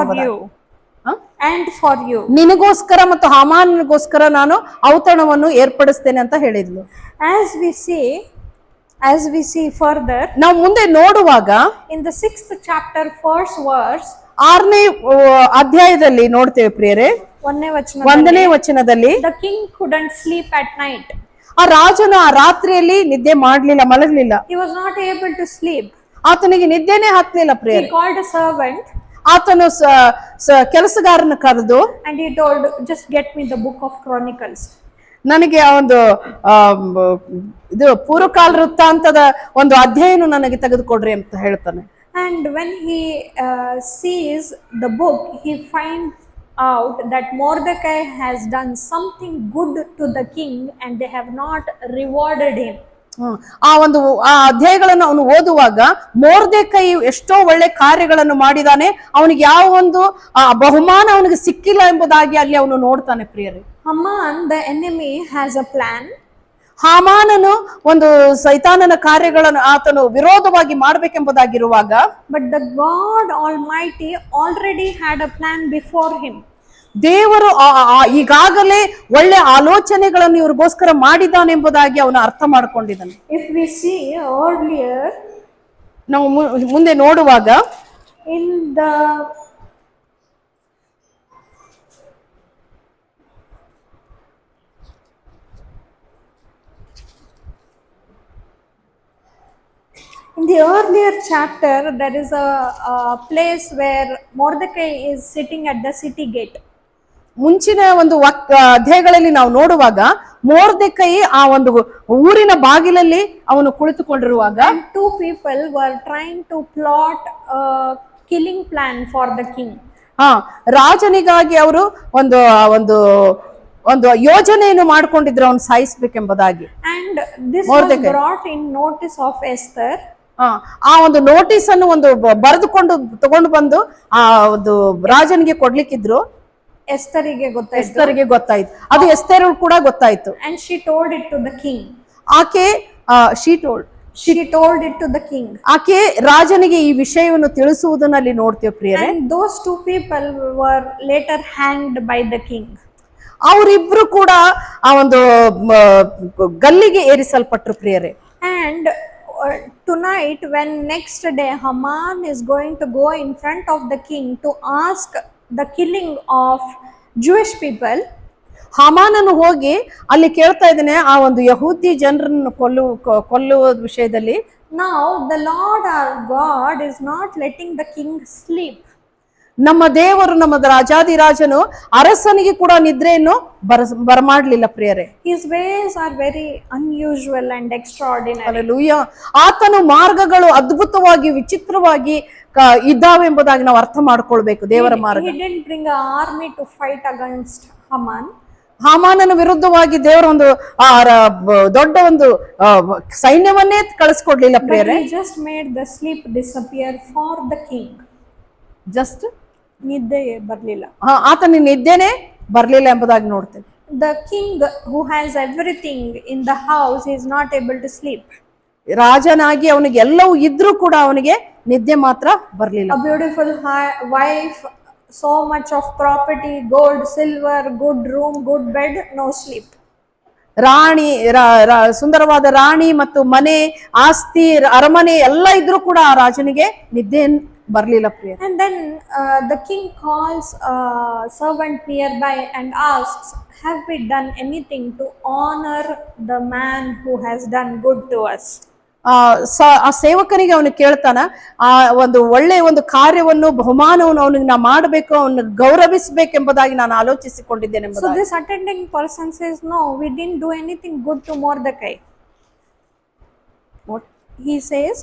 and for you. ನಿನಗೋಸ್ಕರ ಮತ್ತು ಹಾಮಾನನಿಗೋಸ್ಕರ ನಾನು ಔತಣವನ್ನು ಏರ್ಪಡಿಸ್ತೇನೆ ಅಂತ ಹೇಳಿದ್ಲು. As we see further, ನಾವು ಮುಂದೆ ನೋಡುವಾಗ in the 6th chapter 1st verse, 6ನೇ ಅಧ್ಯಾಯದಲ್ಲಿ ನೋಡ್ತೇವೆ ಪ್ರಿಯರೇ, 1ನೇ ವಚನದಲ್ಲಿ, the king couldn't sleep at night. ಆ ರಾಜನು ಆ ರಾತ್ರಿಯಲ್ಲಿ ನಿದ್ದೆ ಮಾಡ್ಲಿಲ್ಲ, ಮಲಗಲಿಲ್ಲ. He was not able to sleep. ಆತನಿಗೆ ನಿದ್ದೆನೆ ಹತ್ತಲಿಲ್ಲ He ಪ್ರಿಯರೇ. called a servant ಆತನು ಕೆಲಸಗಾರನ ಕರೆದು, and he told, just get me the book of Chronicles. ನನಗೆ ಆ ಒಂದು ಇದು ಪೂರ್ವಕಾಲ ವೃತ್ತಾಂತದ ಒಂದು ಅಧ್ಯಯನ ನನಗೆ ತೆಗೆದುಕೊಡ್ರಿ ಅಂತ ಹೇಳ್ತಾನೆ. And when he sees the book, he finds out that Mordecai has done something good to the king and they have not rewarded him. ಆ ಅಧ್ಯಾಯಗಳನ್ನು ಅವನು ಓದುವಾಗ ಮೊರ್ದೆಕೈ ಎಷ್ಟೋ ಒಳ್ಳೆ ಕಾರ್ಯಗಳನ್ನು ಮಾಡಿದಾನೆ, ಅವನಿಗೆ ಯಾವ ಒಂದು ಬಹುಮಾನ ಅವನಿಗೆ ಸಿಕ್ಕಿಲ್ಲ ಎಂಬುದಾಗಿ ಅಲ್ಲಿ ಅವನು ನೋಡ್ತಾನೆ ಪ್ರಿಯರೇ. Haman, the enemy, has a plan. ಹಾಮಾನನು ಒಂದು ಸೈತಾನನ ಕಾರ್ಯಗಳನ್ನು ಆತನು ವಿರೋಧವಾಗಿ ಮಾಡಬೇಕೆಂಬುದಾಗಿರುವಾಗ, But the God Almighty already had a plan before him. ದೇವರು ಈಗಾಗಲೇ ಒಳ್ಳೆ ಆಲೋಚನೆಗಳನ್ನು ಇವ್ರಿಗೋಸ್ಕರ ಮಾಡಿದ್ದಾನೆ ಎಂಬುದಾಗಿ ಅವನು ಅರ್ಥ ಮಾಡ್ಕೊಂಡಿದ್ದಾನೆ. If we see earlier ನಾವು ಮುಂದೆ ನೋಡುವಾಗ in the earlier chapter, there is a place where Mordecai is sitting at the city gate. ಮುಂಚಿನ ಒಂದು ಅಧ್ಯಾಯಗಳಲ್ಲಿ ನಾವು ನೋಡುವಾಗ ಮೊರ್ದೆಕೈ ಆ ಒಂದು ಊರಿನ ಬಾಗಿಲಲ್ಲಿ ಅವನು ಕುಳಿತುಕೊಂಡಿರುವಾಗ, And two people were trying to plot a killing plan for the king. ರಾಜನಿಗಾಗಿ ಅವರು ಒಂದು ಒಂದು ಒಂದು ಯೋಜನೆಯನ್ನು ಮಾಡ್ಕೊಂಡಿದ್ರು ಅವನು ಸಾಯಿಸ್ಬೇಕೆಂಬುದಾಗಿ. And this was brought in notice of Esther. ಆ ಒಂದು ನೋಟಿಸ್ ಅನ್ನು ಒಂದು ಬರೆದುಕೊಂಡು ತಗೊಂಡು ಬಂದು ಆ ಒಂದು ರಾಜನಿಗೆ ಕೊಡ್ಲಿಕ್ಕಿದ್ರು. ಎಸ್ತರಿಗೆ ಗೊತ್ತಾಯ್ತು, ಅದು ಎಸ್ತೇರ್ ಕೂಡ ಗೊತ್ತಾಯ್ತು. And she told it to the king. ಆಕೆ she told it to the king. ಆಕೆ ರಾಜನಿಗೆ ಈ ವಿಷಯವನ್ನು ತಿಳಿಸುವುದನ್ನು ಅಲ್ಲಿ ನೋಡ್ತೇವೆ ಪ್ರಿಯರೇ. And those two people were later hanged by the king. ಅವರಿಬ್ರು ಕೂಡ ಆ ಒಂದು ಗಲ್ಲಿಗೆ ಏರಿಸಲ್ಪಟ್ರು ಪ್ರಿಯರೇ. And tonight, when next day Haman is going to go in front of the king to ask the killing of Jewish people, ಹಾಮಾನನು ಹೋಗಿ ಅಲ್ಲಿ ಕೇಳ್ತಾ ಇದ್ದಾನೆ ಆ ಒಂದು ಯಹೂದಿ ಜನರನ್ನು ಕೊಲ್ಲುವ ವಿಷಯದಲ್ಲಿ. now the Lord our God is not letting the king sleep. ನಮ್ಮ ದೇವರು, ನಮ್ಮ ರಾಜಾದಿರಾಜನು ಅರಸನಿಗೆ ಕೂಡ ನಿದ್ರೆಯನ್ನು ಬರಮಾಡ್ಲಿಲ್ಲ ಪ್ರಿಯರೇ. His ways are very unusual and extraordinary. Hallelujah. ಆತನ ಮಾರ್ಗಗಳು ಅದ್ಭುತವಾಗಿ ವಿಚಿತ್ರವಾಗಿ ಇದ್ದಾವೆ ಎಂಬುದಾಗಿ ನಾವು ಅರ್ಥ ಮಾಡ್ಕೊಳ್ಬೇಕು ದೇವರ ಮಾರ್ಗ. He didn't bring an army to fight against Haman. ಹಾಮಾನನ ವಿರುದ್ಧವಾಗಿ ದೇವರ ಒಂದು ದೊಡ್ಡ ಒಂದು ಸೈನ್ಯವನ್ನೇ ಕಳಿಸ್ಕೊಡ್ಲಿಲ್ಲ ಪ್ರಿಯರೇ. He just made the sleep disappear for the king. Just ನಿದ್ದೆ ಬರಲಿಲ್ಲ, ಆತನ ನಿದ್ದೆನೆ ಬರಲಿಲ್ಲ ಎಂಬುದಾಗಿ ನೋಡ್ತೇವೆ. The king who has everything in the house is not able to sleep. ರಾಜನಾಗಿ ಅವನಿಗೆ ಎಲ್ಲವೂ ಇದ್ರೂ ಕೂಡ ಅವನಿಗೆ ನಿದ್ದೆ ಮಾತ್ರ ಬರಲಿಲ್ಲ. A beautiful wife, so much of property, gold, silver, good room, good bed, no sleep. ರಾಣಿ ಸುಂದರವಾದ ರಾಣಿ ಮತ್ತು ಮನೆ, ಆಸ್ತಿ, ಅರಮನೆ ಎಲ್ಲ ಇದ್ರೂ ಕೂಡ ಆ ರಾಜನಿಗೆ ನಿದ್ದೆ ಬರ್ಲಿಲ್ಲ ಪ್ರಿಯ. And then the king calls a servant nearby and asks, have we done anything to honor the man who has done good to us? ಆ ಸೇವಕನಿಗೆ ಅವನು ಕೇಳ್ತಾನ, ಆ ಒಂದು ಒಳ್ಳೆ ಒಂದು ಕಾರ್ಯವನ್ನು ಬಹುಮಾನವನ್ನು ಅವನಿಗೆ ನಾ ಮಾಡಬೇಕು, ಅವನು ಗೌರವಿಸಬೇಕೆಂಬುದಾಗಿ ನಾನು ಆಲೋಚಿಸಿಕೊಂಡಿದ್ದೇನೆ. So this attending person says, no, we didn't do anything good to Mordecai. What? He says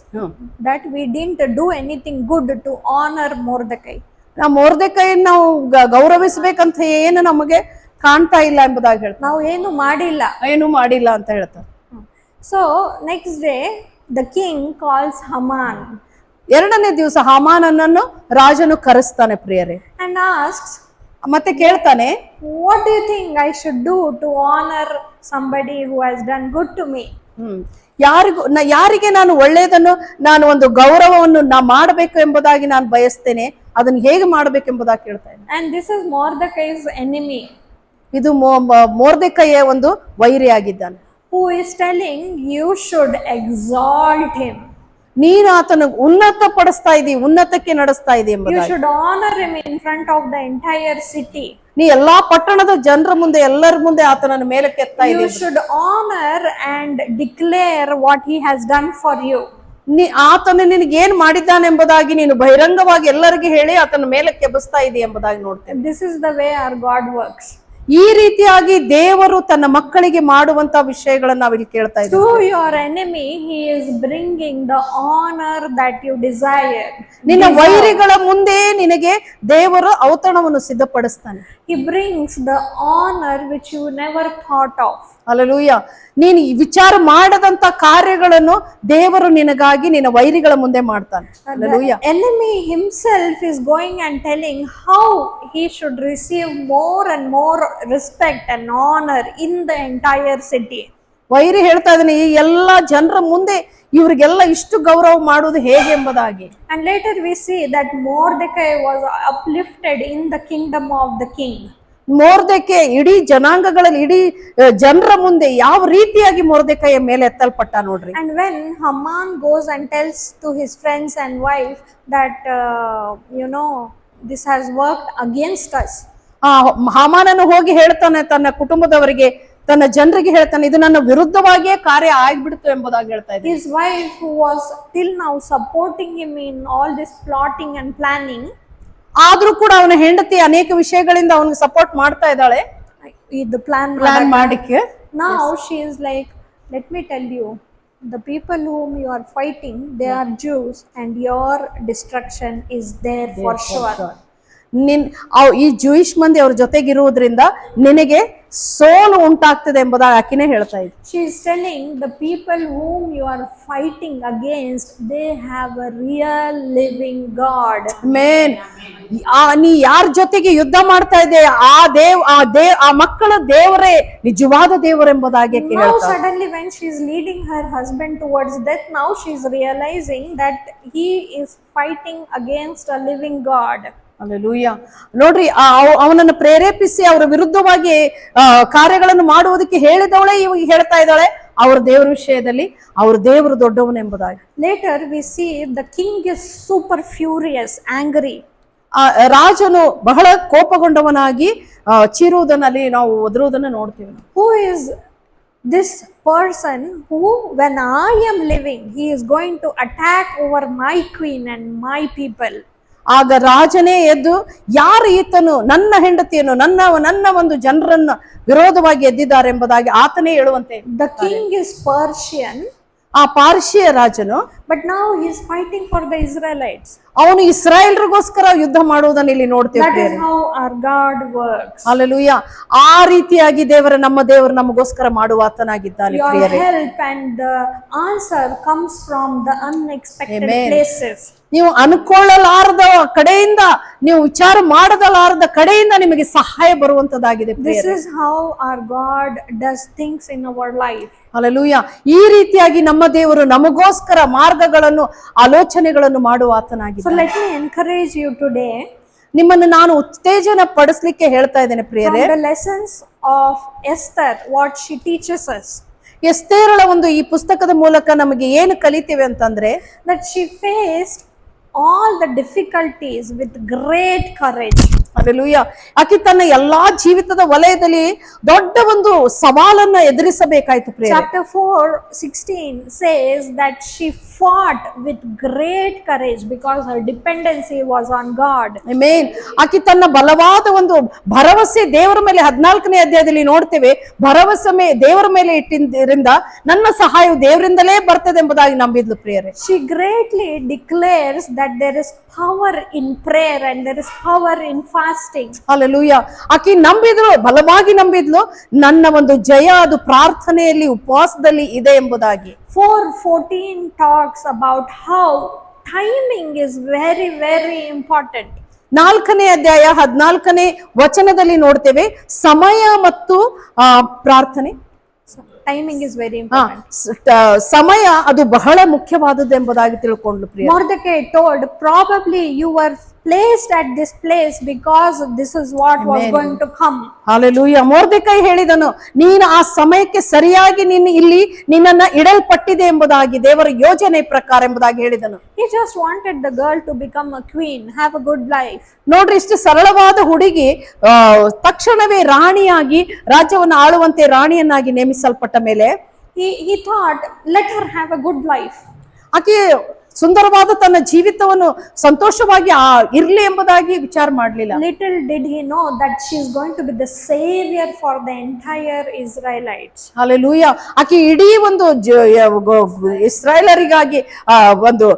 that we didn't do anything good to honor Mordecai. ನಾವು ಮೊರ್ದೆಕೈಯನ್ನು ನಾವು ಗೌರವಿಸಬೇಕಂತ ಏನು ನಮಗೆ ಕಾಣ್ತಾ ಇಲ್ಲ ಎಂಬುದಾಗಿ ಹೇಳ್ತಾರೆ. ನಾವು ಏನು ಮಾಡಿಲ್ಲ ಅಂತ ಹೇಳ್ತಾರೆ. So next day the king calls Haman. ಎರಡನೇ ದಿವಸ ಹಾಮಾನನನ್ನು ರಾಜನು ಕರೆಸ್ತಾನೆ ಪ್ರಿಯರೇ. And asks, ಮತ್ತೆ ಕೇಳ್ತಾನೆ, what do you think I should do to honor somebody who has done good to me? ಯಾರಿಗೆ ನಾನು ಒಳ್ಳೆಯದನ್ನು, ನಾನು ಒಂದು ಗೌರವವನ್ನು ಮಾಡಬೇಕು ಎಂಬುದಾಗಿ ನಾನು ಬಯಸ್ತೇನೆ, ಅದನ್ನು ಹೇಗೆ ಮಾಡಬೇಕೆಂಬುದಾಗಿ ಕೇಳ್ತಾನೆ. And this is Mordecai's enemy. ಇದು ಮೊರ್ದೆಕೈಯ ಒಂದು ವೈರಿ ಆಗಿದ್ದಾನೆ. Who is telling you should exalt him. ನೀನು ಆತನ ಉನ್ನತ ಪಡಿಸ್ತಾ ಇದ್ದೀ, ಉನ್ನತಕ್ಕೆ ನಡೆಸ್ತಾ ಇದ್ದೀ You ಎಂಬುದಾಗಿ. should honor him in front of the entire city. ನೀ ಎಲ್ಲಾ ಪಟ್ಟಣದ ಜನರ ಮುಂದೆ ಎಲ್ಲರ ಮುಂದೆ ಆತನನ್ನು ಮೇಲಕ್ಕೆ ಎತ್ತಾ You ಇದ್ದೀಯ. should honor and declare what he has done for you. ಆತನು ನಿನಗೆ ಏನ್ ಮಾಡಿದ್ದಾನೆಂಬುದಾಗಿ ನೀನು ಬಹಿರಂಗವಾಗಿ ಎಲ್ಲರಿಗೆ ಹೇಳಿ ಆತನ ಮೇಲಕ್ಕೆ ಎಬ್ಬಿಸ್ತಾ ಇದೆಯಾ ಎಂಬುದಾಗಿ ನೋಡ್ತೇವೆ. This is the way our God works. ಈ ರೀತಿಯಾಗಿ ದೇವರು ತನ್ನ ಮಕ್ಕಳಿಗೆ ಮಾಡುವಂತ ವಿಷಯಗಳನ್ನ ನಾವಿಲ್ಲಿ ಕೇಳ್ತಾ ಇದ್ದೀವಿ. To your enemy, he is bringing the honor that you desire. ನಿನ್ನ ವೈರಿಗಳ ಮುಂದೆ ನಿನಗೆ ದೇವರು ಔತಣವನ್ನು ಸಿದ್ಧಪಡಿಸ್ತಾನೆ. He brings the honor which you never thought of. Hallelujah. ನೀನು ವಿಚಾರ ಮಾಡದಂತ ಕಾರ್ಯಗಳನ್ನು ದೇವರು ನಿನಗಾಗಿ ನಿನ್ನ ವೈರಿಗಳ ಮುಂದೆ ಮಾಡ್ತಾನೆ. Hallelujah. The enemy himself is going and telling how he should receive more and more respect and honor in the entire city. ವೈರಿ ಹೇಳ್ತಾ ಇದ್ದಾನೆ, ಈ ಎಲ್ಲಾ ಜನರ ಮುಂದೆ ಇವ್ರಿಗೆಲ್ಲ ಇಷ್ಟು ಗೌರವ ಮಾಡುವುದು ಹೇಗೆ ಎಂಬುದಾಗಿ. And later we see that Mordecai was uplifted in the kingdom of the king. Mordecai ಇಡೀ ಜನಾಂಗಗಳಲ್ಲಿ ಇಡೀ ಜನರ ಮುಂದೆ ಯಾವ ರೀತಿಯಾಗಿ ಮೊರ್ದೆಕೈಯ ಮೇಲೆ ಎತ್ತಲ್ಪಟ್ಟ ನೋಡ್ರಿ. And when Haman goes and tells to his friends and wife that this has worked against us. ಹಾಮಾನನು ಹೋಗಿ ಹೇಳ್ತಾನೆ ತನ್ನ ಕುಟುಂಬದವರಿಗೆ, ತನ್ನ ಜನರಿಗೆ ಹೇಳ್ತಾನೆ, ಇದು ನನ್ನ ವಿರುದ್ಧವಾಗಿಯೇ ಕಾರ್ಯ ಆಗ್ಬಿಡ್ತು ಎಂಬುದಾಗಿ ಹೇಳ್ತಾ ಇದ್ದಾನೆ. His wife, who was till now supporting him in all this plotting and planning, ಆದ್ರೂ ಕೂಡ ಅವನ ಹೆಂಡತಿ ಅನೇಕ ವಿಷಯಗಳಿಂದ ಅವನಿಗೆ ಸಪೋರ್ಟ್ ಮಾಡ್ತಾ ಇದ್ದಾಳೆ the plan ಮಾಡಿಕ್ಕೆ. now she is like, let me tell you, the people whom you are fighting, they are Jews, and your destruction is there for sure. ಈ ಜೂಯಿಷ್ ಮಂದಿ ಅವ್ರ ಜೊತೆಗಿರುವುದರಿಂದ ನಿನಗೆ ಸೋಲು ಉಂಟಾಗ್ತದೆ ಎಂಬುದಾಗಿ ಆಕಿನೇ ಹೇಳ್ತಾ ಇದ್ದೆ. She is telling the people whom you are fighting against, they have a real living God. Main ನೀ ಯಾರ ಜೊತೆಗೆ ಯುದ್ಧ ಮಾಡ್ತಾ ಇದ್ದೆ ಆ ಮಕ್ಕಳ ದೇವರೇ ನಿಜವಾದ ದೇವರೆಂಬುದಾಗಿ Now suddenly when she is leading her husband towards death, now she is realizing that he is fighting against a living God. Hallelujah. ನೋಡ್ರಿ, ಅವನನ್ನು ಪ್ರೇರೇಪಿಸಿ ಅವರ ವಿರುದ್ಧವಾಗಿ ಕಾರ್ಯಗಳನ್ನು ಮಾಡುವುದಕ್ಕೆ ಹೇಳಿದವಳೆ ಇವಾಗ ಹೇಳ್ತಾ ಇದ್ದಾಳೆ ಅವ್ರ ದೇವರ ವಿಷಯದಲ್ಲಿ ಅವ್ರ ದೇವರು ದೊಡ್ಡವನೆಂಬುದಾಗಿ. Later we see the king is super furious, angry. ರಾಜನು ಬಹಳ ಕೋಪಗೊಂಡವನಾಗಿ ಚೀರುವುದನ್ನಲ್ಲಿ ನಾವು ಒದರುವುದನ್ನು ನೋಡ್ತೀವಿ. Who is this person who, when I am living, he is going to attack over my queen and my people? ಆಗ ರಾಜನೇ ಎದ್ದು, ಯಾರು ಈತನು ನನ್ನ ಹೆಂಡತಿಯನ್ನು ನನ್ನ ಒಂದು ಜನರನ್ನ ವಿರೋಧವಾಗಿ ಎದ್ದಿದ್ದಾರೆ ಎಂಬುದಾಗಿ ಆತನೇ ಹೇಳುವಂತೆ. The king is Persian, ಆ ಪಾರ್ಶಿಯ ರಾಜನು, but now he is fighting for the Israelites. ಅವನು ಇಸ್ರಾಯೇಲ್ರಿಗೋಸ್ಕರ ಯುದ್ಧ ಮಾಡುವುದನ್ನು ಇಲ್ಲಿ ನೋಡ್ತೀವಿ. That is how our God works. Hallelujah. ಆ ರೀತಿಯಾಗಿ ನಮ್ಮ ದೇವರು ನಮಗೋಸ್ಕರ ಮಾಡುವ ಆತನಾಗಿದ್ದಾನೆ. Your help and the answer comes from the unexpected places. ನೀವು ಅನ್ಕೊಳ್ಳಲಾರದ ಕಡೆಯಿಂದ, ನೀವು ವಿಚಾರ ಮಾಡಲಾರದ ಕಡೆಯಿಂದ ನಿಮಗೆ ಸಹಾಯ ಬರುವಂತದ್ದಾಗಿದೆ. This is how our God does things in our life. Hallelujah. ಈ ರೀತಿಯಾಗಿ ನಮ್ಮ ದೇವರು ನಮಗೋಸ್ಕರ ಮಾರ್ಗಗಳನ್ನು ಆಲೋಚನೆಗಳನ್ನು ಮಾಡುವ ಆತನಾಗಿದೆ. So let me encourage you today, ನಿಮ್ಮನ್ನು ನಾನು ಉತ್ತೇಜನ ಪಡಿಸ್ಲಿಕ್ಕೆ ಹೇಳ್ತಾ ಇದ್ದೇನೆ ಪ್ರಿಯರೇ, from the lessons of Esther, what she teaches us. ಎಸ್ತೇರಳ ಒಂದು ಈ ಪುಸ್ತಕದ ಮೂಲಕ ನಮಗೆ ಏನು ಕಲಿತೇವೆ ಅಂತಂದ್ರೆ, that she faced all the difficulties with great courage. Hallelujah. ಆಕೆ ತನ್ನ ಎಲ್ಲಾ ಜೀವಿತದ ವಲಯದಲ್ಲಿ ದೊಡ್ಡ ಒಂದು ಸವಾಲನ್ನ ಎದುರಿಸಬೇಕಾಯ್ತು ಪ್ರಿಯರೇ. Chapter 4:16 says that she fought with great courage because her dependency was on God. Amen. ಆಕೆ ತನ್ನ ಬಲವಾದ ಒಂದು ಭರವಸೆ ದೇವರ ಮೇಲೆ 14ನೇ ಅಧ್ಯಾಯದಲ್ಲಿ ನೋಡ್ತೇವೆ, ಭರವಸೆ ದೇವರ ಮೇಲೆ ಇಟ್ಟಿದ್ದರಿಂದ ನನ್ನ ಸಹಾಯವು ದೇವರಿಂದಲೇ ಬರ್ತದೆ ಎಂಬುದಾಗಿ ನಂಬಿದ್ಲು ಪ್ರಿಯರೇ. She greatly declares that there is power in prayer and there is power in fasting. Hallelujah. ಆಕೆ ನಂಬಿದ್ಲು, ಬಲವಾಗಿ ನಂಬಿದ್ಲು, ನನ್ನ ಒಂದು ಜಯ ಅದು ಪ್ರಾರ್ಥನೆಯಲ್ಲಿ ಉಪವಾಸದಲ್ಲಿ ಇದೆ ಎಂಬುದಾಗಿ. 4:14 talks about how timing is very, very important. 4ನೇ ಅಧ್ಯಾಯ 14ನೇ ವಚನದಲ್ಲಿ ನೋಡ್ತೇವೆ, ಸಮಯ ಮತ್ತು ಪ್ರಾರ್ಥನೆ, Timing is very important. ಸಮಯ ಅದು ಬಹಳ ಮುಖ್ಯವಾದದ್ದು ಎಂಬುದಾಗಿ ತಿಳ್ಕೊಂಡ್ಲು ಪ್ರಿಯ. Mordecai told, probably you were placed at this place because this is what was Amen. going to come. Hallelujah. Mordecai ಹೇಳಿದನು, ನೀನು ಆ ಸಮಯಕ್ಕೆ ಸರಿಯಾಗಿ ನೀನು ಇಲ್ಲಿ ನಿನ್ನನ್ನ ಇಡಲ್ಪಟ್ಟಿದೆ ಎಂಬುದಾಗಿ ದೇವರ ಯೋಜನೆ ಪ್ರಕಾರ ಎಂಬುದಾಗಿ ಹೇಳಿದನು. He just wanted the girl to become a queen, have a good life. ನೋಡ್ರಿ, ಇಷ್ಟು ಸರಳವಾದ ಹುಡುಗಿ ತಕ್ಷಣವೇ ರಾಣಿಯಾಗಿ ರಾಜ್ಯವನ್ನು ಆಳುವಂತೆ ರಾಣಿಯನ್ನಾಗಿ ನೇಮಿಸಲ್ಪಟ್ಟ ಮೇಲೆ He thought, let her have a good life. ಆಕೆ ಸುಂದರವಾದ ತನ್ನ ಜೀವಿತವನ್ನು ಸಂತೋಷವಾಗಿ ಇರ್ಲಿ ಎಂಬುದಾಗಿ ವಿಚಾರ ಮಾಡಲಿಲ್ಲ. Little did he know that she is going to be the savior for the entire Israelites. Hallelujah. ಆಕೆ ಇಡೀ ಒಂದು ಇಸ್ರಾಯೇಲರಿಗಾಗಿ ಒಂದು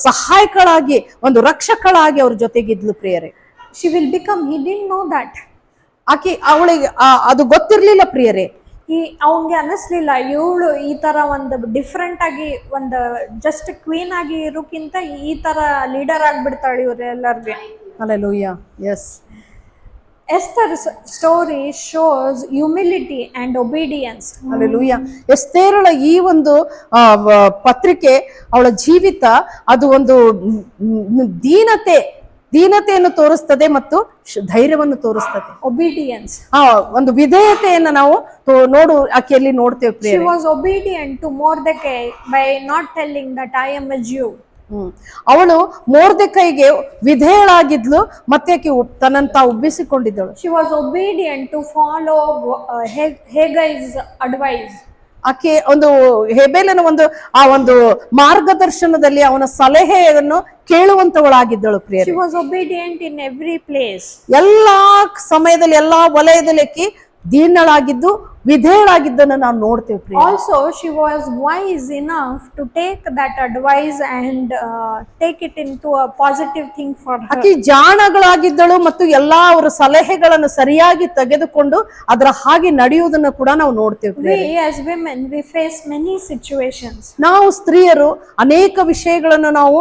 ಸಹಾಯಕಳಾಗಿ, ಒಂದು ರಕ್ಷಕಳಾಗಿ ಅವ್ರ ಜೊತೆಗಿದ್ಲು ಪ್ರಿಯರೇ. She will become, he didn't know that. ಆಕೆ ಅವಳಿಗೆ ಅದು ಗೊತ್ತಿರ್ಲಿಲ್ಲ ಪ್ರಿಯರೇ. ಅವನಿಗೆ ಅನ್ನಿಸ್ಲಿಲ್ಲ ಇವಳು ಈ ತರ ಒಂದು ಡಿಫ್ರೆಂಟ್ ಆಗಿ ಒಂದು ಜಸ್ಟ್ ಕ್ವೀನ್ ಆಗಿ ಇರೋಕ್ಕಿಂತ ಈ ತರ ಲೀಡರ್ ಆಗ್ಬಿಡ್ತಾಳೆ ಇವರೆಲ್ಲರಿಗೆ. Hallelujah. Yes. Esther's story shows humility and obedience. Hallelujah. ಎಸ್ತೇರಳ ಈ ಒಂದು ಪತ್ರಿಕೆ, ಅವಳ ಜೀವಿತ ಅದು ಒಂದು ದೀನತೆಯನ್ನು ತೋರಿಸ್ತದೆ ಮತ್ತು ಧೈರ್ಯವನ್ನು ತೋರಿಸ್ತದೆ. Obedience. ಒಂದು ವಿಧೇಯತೆಯನ್ನು ನಾವು ಆಕೆಯಲ್ಲಿ ನೋಡ್ತೇವೆ She ಪ್ರಿಯರೇ. was obedient to Mordecai by not telling that I am a Jew. ಅವಳು ಮೊರ್ದೆಕೈಗೆ ವಿಧೇಯಳಾಗಿದ್ಲು, ಮತ್ತೆ ಆಕೆ ತನ್ನಂತ ಉಬ್ಬಿಸಿಕೊಂಡಿದ್ದಳು. She was obedient to follow Haggai's advice. ಆಕೆ ಒಂದು ಹೆಬೇಲನ ಒಂದು ಮಾರ್ಗದರ್ಶನದಲ್ಲಿ ಅವನ ಸಲಹೆಯನ್ನು ಕೇಳುವಂತವಳಾಗಿದ್ದಳು ಪ್ರಿಯರೇ. She was obedient in every place. ಎಲ್ಲಾ ಸಮಯದಲ್ಲಿ, ಎಲ್ಲಾ ವಲಯದಲ್ಲಿ ಆಕೆ ದೀನಳಾಗಿದ್ದು ವಿಧೇಯಳಾಗಿದ್ದನ್ನು ನಾವು ನೋಡ್ತೇವೆ ಪ್ರಿಯ. Also she was wise enough to take that advice and take it into a positive thing for her. ಆಕೆ ಜಾಣಗಳಾಗಿದ್ದಳು ಮತ್ತು ಎಲ್ಲಾ ಅವರ ಸಲಹೆಗಳನ್ನು ಸರಿಯಾಗಿ ತೆಗೆದುಕೊಂಡು ಅದರ ಹಾಗೆ ನಡೆಯುವುದನ್ನು ಕೂಡ ನಾವು ನೋಡ್ತೇವೆ. We as women, we face many situations. ನಾವು ಸ್ತ್ರೀಯರು ಅನೇಕ ವಿಷಯಗಳನ್ನು ನಾವು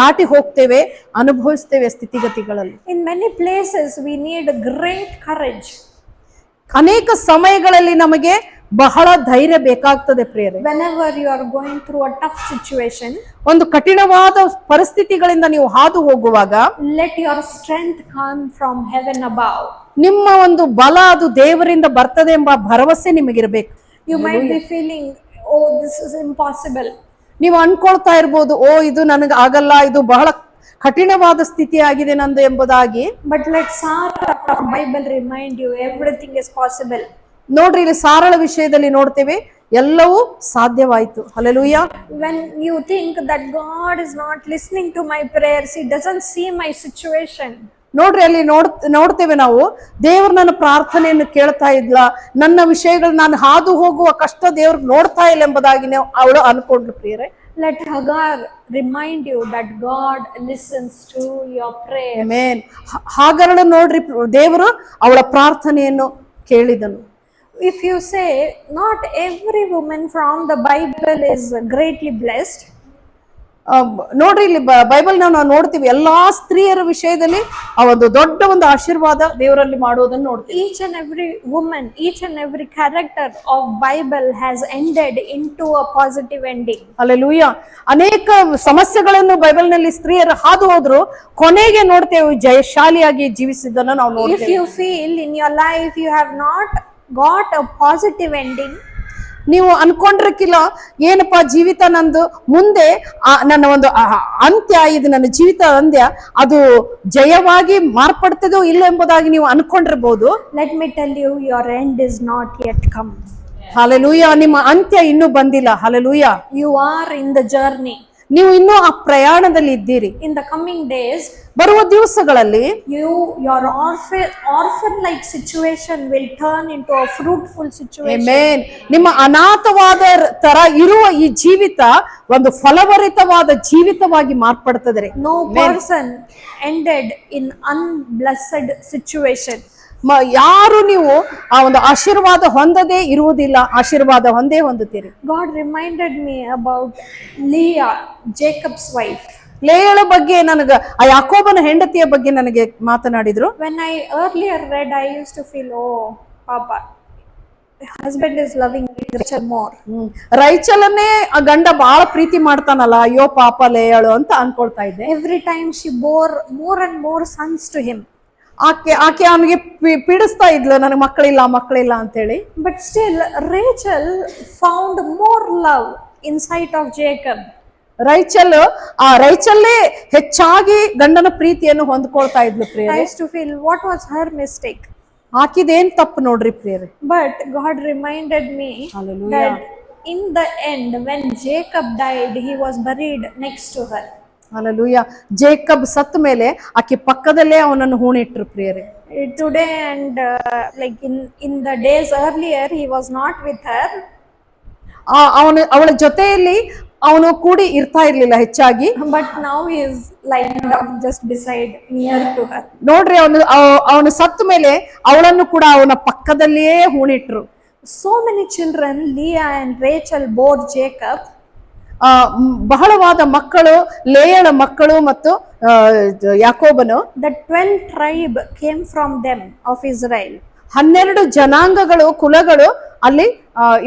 ದಾಟಿ ಹೋಗ್ತೇವೆ, ಅನುಭವಿಸ್ತೇವೆ ಸ್ಥಿತಿಗತಿಗಳಲ್ಲಿ. In many places we need great courage. ಅನೇಕ ಸಮಯಗಳಲ್ಲಿ ನಮಗೆ ಬಹಳ ಧೈರ್ಯ ಬೇಕಾಗ್ತದೆ ಪ್ರಿಯರೇ. Whenever you are going through a tough situation, ಒಂದು ಕಠಿಣವಾದ ಪರಿಸ್ಥಿತಿಗಳಿಂದ ನೀವು ಹಾದು ಹೋಗುವಾಗ let your strength come from heaven above. ನಿಮ್ಮ ಒಂದು ಬಲ ಅದು ದೇವರಿಂದ ಬರ್ತದೆ ಎಂಬ ಭರವಸೆ ನಿಮಗಿರ್ಬೇಕು. You might be feeling, oh, this is impossible. ನೀವು ಅನ್ಕೊಳ್ತಾ ಇರ್ಬೋದು, ಓ ಇದು ನನಗೆ ಆಗಲ್ಲ, ಇದು ಬಹಳ ಕಠಿಣವಾದ ಸ್ಥಿತಿ ಆಗಿದೆ ನಂದು ಎಂಬುದಾಗಿ. But let Sarah of Bible remind you, everything is possible. ನೋಡ್ರಿ, ಇಲ್ಲಿ ಸಾರಳ ವಿಷಯದಲ್ಲಿ ನೋಡ್ತೇವೆ, ಎಲ್ಲವೂ ಸಾಧ್ಯವಾಯಿತು. Hallelujah. When you think that God is not listening to my prayers, he doesn't see my situation. ನೋಡ್ರಿ, ಅಲ್ಲಿ ನೋಡ್ತೇವೆ ನಾವು, ದೇವ್ರು ನನ್ನ ಪ್ರಾರ್ಥನೆಯನ್ನು ಕೇಳ್ತಾ ಇದ್ಲ, ನನ್ನ ವಿಷಯಗಳು ನಾನು ಹಾದು ಹೋಗುವ ಕಷ್ಟ ದೇವ್ರು ನೋಡ್ತಾ ಇಲ್ಲ ಎಂಬುದಾಗಿ ಅವಳು ಅನ್ಕೊಂಡ್ಲು ಪ್ರಿಯರೇ. Let Hagar remind you that God listens to your prayer. Amen. ಹಾಗರಳು ನೋಡ್ರಿ, ದೇವರು ಅವಳ ಪ್ರಾರ್ಥನೆಯನ್ನು ಕೇಳಿದನು. If you say not every woman from the Bible is greatly blessed, ನೋಡ್ರಿ, ಇಲ್ಲಿ ಬೈಬಲ್ ನಾವು ನೋಡ್ತೀವಿ, ಎಲ್ಲಾ ಸ್ತ್ರೀಯರ ವಿಷಯದಲ್ಲಿ ಆ ಒಂದು ದೊಡ್ಡ ಒಂದು ಆಶೀರ್ವಾದ ದೇವರಲ್ಲಿ ಮಾಡುವುದನ್ನು ನೋಡ್ತೀವಿ. each and every woman, each and every character of Bible has ended into a positive ending. Hallelujah. ಅನೇಕ ಸಮಸ್ಯೆಗಳನ್ನು ಬೈಬಲ್ನಲ್ಲಿ ಸ್ತ್ರೀಯರು ಹಾದು ಹೋದ್ರು, ಕೊನೆಗೆ ನೋಡ್ತೇವೆ ಜಯಶಾಲಿಯಾಗಿ ಜೀವಿಸಿದ್ದನ್ನು ನಾವು If ನೋಡ್ತೇವೆ. you feel in your life you have not got a positive ending, ನೀವು ಅನ್ಕೊಂಡಿರ್ಕಿಲ್ಲ, ಏನಪ್ಪಾ ಜೀವಿತ ನಂದು ಮುಂದೆ ನನ್ನ ಒಂದು ಅಂತ್ಯ, ಇದು ನನ್ನ ಜೀವಿತ ಅಂತ್ಯ, ಅದು ಜಯವಾಗಿ ಮಾರ್ಪಡ್ತದೋ ಇಲ್ಲ ಎಂಬುದಾಗಿ ನೀವು ಅನ್ಕೊಂಡಿರ್ಬೋದು. let me tell you, your end is not yet come. Hallelujah. ನಿಮ್ಮ ಅಂತ್ಯ ಇನ್ನೂ ಬಂದಿಲ್ಲ. Hallelujah. You are in the journey. ನೀವು ಇನ್ನೂ ಆ ಪ್ರಯಾಣದಲ್ಲಿ ಇದ್ದೀರಿ. In the coming days, ಬರುವ ದಿವಸಗಳಲ್ಲಿ your orphan like situation will turn into a fruitful situation. Amen. ನಿಮ್ಮ ಅನಾಥವಾದ ತರ ಇರುವ ಈ ಜೀವಿತ ಒಂದು ಫಲಭರಿತವಾದ ಜೀವಿತವಾಗಿ ಮಾರ್ಪಡ್ತದೆ. No person ended in unblessed situation. ಯಾರು ನೀವು ಆ ಒಂದು ಆಶೀರ್ವಾದ ಹೊಂದದೇ ಇರುವುದಿಲ್ಲ, ಆಶೀರ್ವಾದ ಹೊಂದುತ್ತೀರಿ. God reminded me about Leah, Jacob's wife. ಲೇಯಳ ಬಗ್ಗೆ ಆ ಯಾಕೋಬನ ಹೆಂಡತಿಯ ಬಗ್ಗೆ ನನಗೆ ಮಾತನಾಡಿದ್ರು. When I earlier read, I used to feel, oh Papa, husband is loving Rachel more. ರೈಚಲನ್ನೇ ಆ ಗಂಡ ಬಹಳ ಪ್ರೀತಿ ಮಾಡ್ತಾನಲ್ಲ, ಅಯ್ಯೋ ಪಾಪ ಲೇಯಳು ಅಂತ ಅನ್ಕೊಳ್ತಾ ಇದ್ದೆ. Every time she bore more and more sons to him. ಆಕೆ ಅವನಿಗೆ ಪೀಡಿಸ್ತಾ ಇದ್ಲು, ನನಗೆ ಮಕ್ಕಳಿಲ್ಲ ಅಂತ ಹೇಳಿ. But still, Rachel found more love in sight of Jacob. ರೈಚಲ್ಲೇ ಹೆಚ್ಚಾಗಿ ಗಂಡನ ಪ್ರೀತಿಯನ್ನು ಹೊಂದ್ಕೊಳ್ತಾ ಇದ್ಲು I ಪ್ರಿಯರೇ. used to feel what was her mistake. ಆಕಿದೇನ್ ತಪ್ಪು ನೋಡ್ರಿ ಪ್ರಿಯರೇ. But God reminded me Hallelujah. that in the end, when Jacob died, he was buried next to her. Hallelujah. Jacob ಸತ್ತ ಮೇಲೆ ಆಕೆ ಪಕ್ಕದಲ್ಲೇ ಅವನನ್ನು ಹೂಣಿಟ್ರು ಪ್ರಿಯರೇ. Today and like in the days earlier, he was not with her. ಅವಳ ಜೊತೆಯಲ್ಲಿ ಅವನು ಕೂಡಿ ಇರ್ತಾ ಇರ್ಲಿಲ್ಲ ಹೆಚ್ಚಾಗಿ. But now he is lying down just beside, near to her. ನೋಡ್ರಿ, ಅವನು ಸತ್ತ ಮೇಲೆ ಅವಳನ್ನು ಕೂಡ ಅವನ ಪಕ್ಕದಲ್ಲಿಯೇ ಹೂಣಿಟ್ರು. So many children, Leah and Rachel bore Jacob. ಬಹಳವಾದ ಮಕ್ಕಳು, ಲೇಯಳ ಮಕ್ಕಳು ಮತ್ತು ಯಾಕೋಬನು. The 12 tribe came from them of Israel. 12 ಜನಾಂಗಗಳು, ಕುಲಗಳು ಅಲ್ಲಿ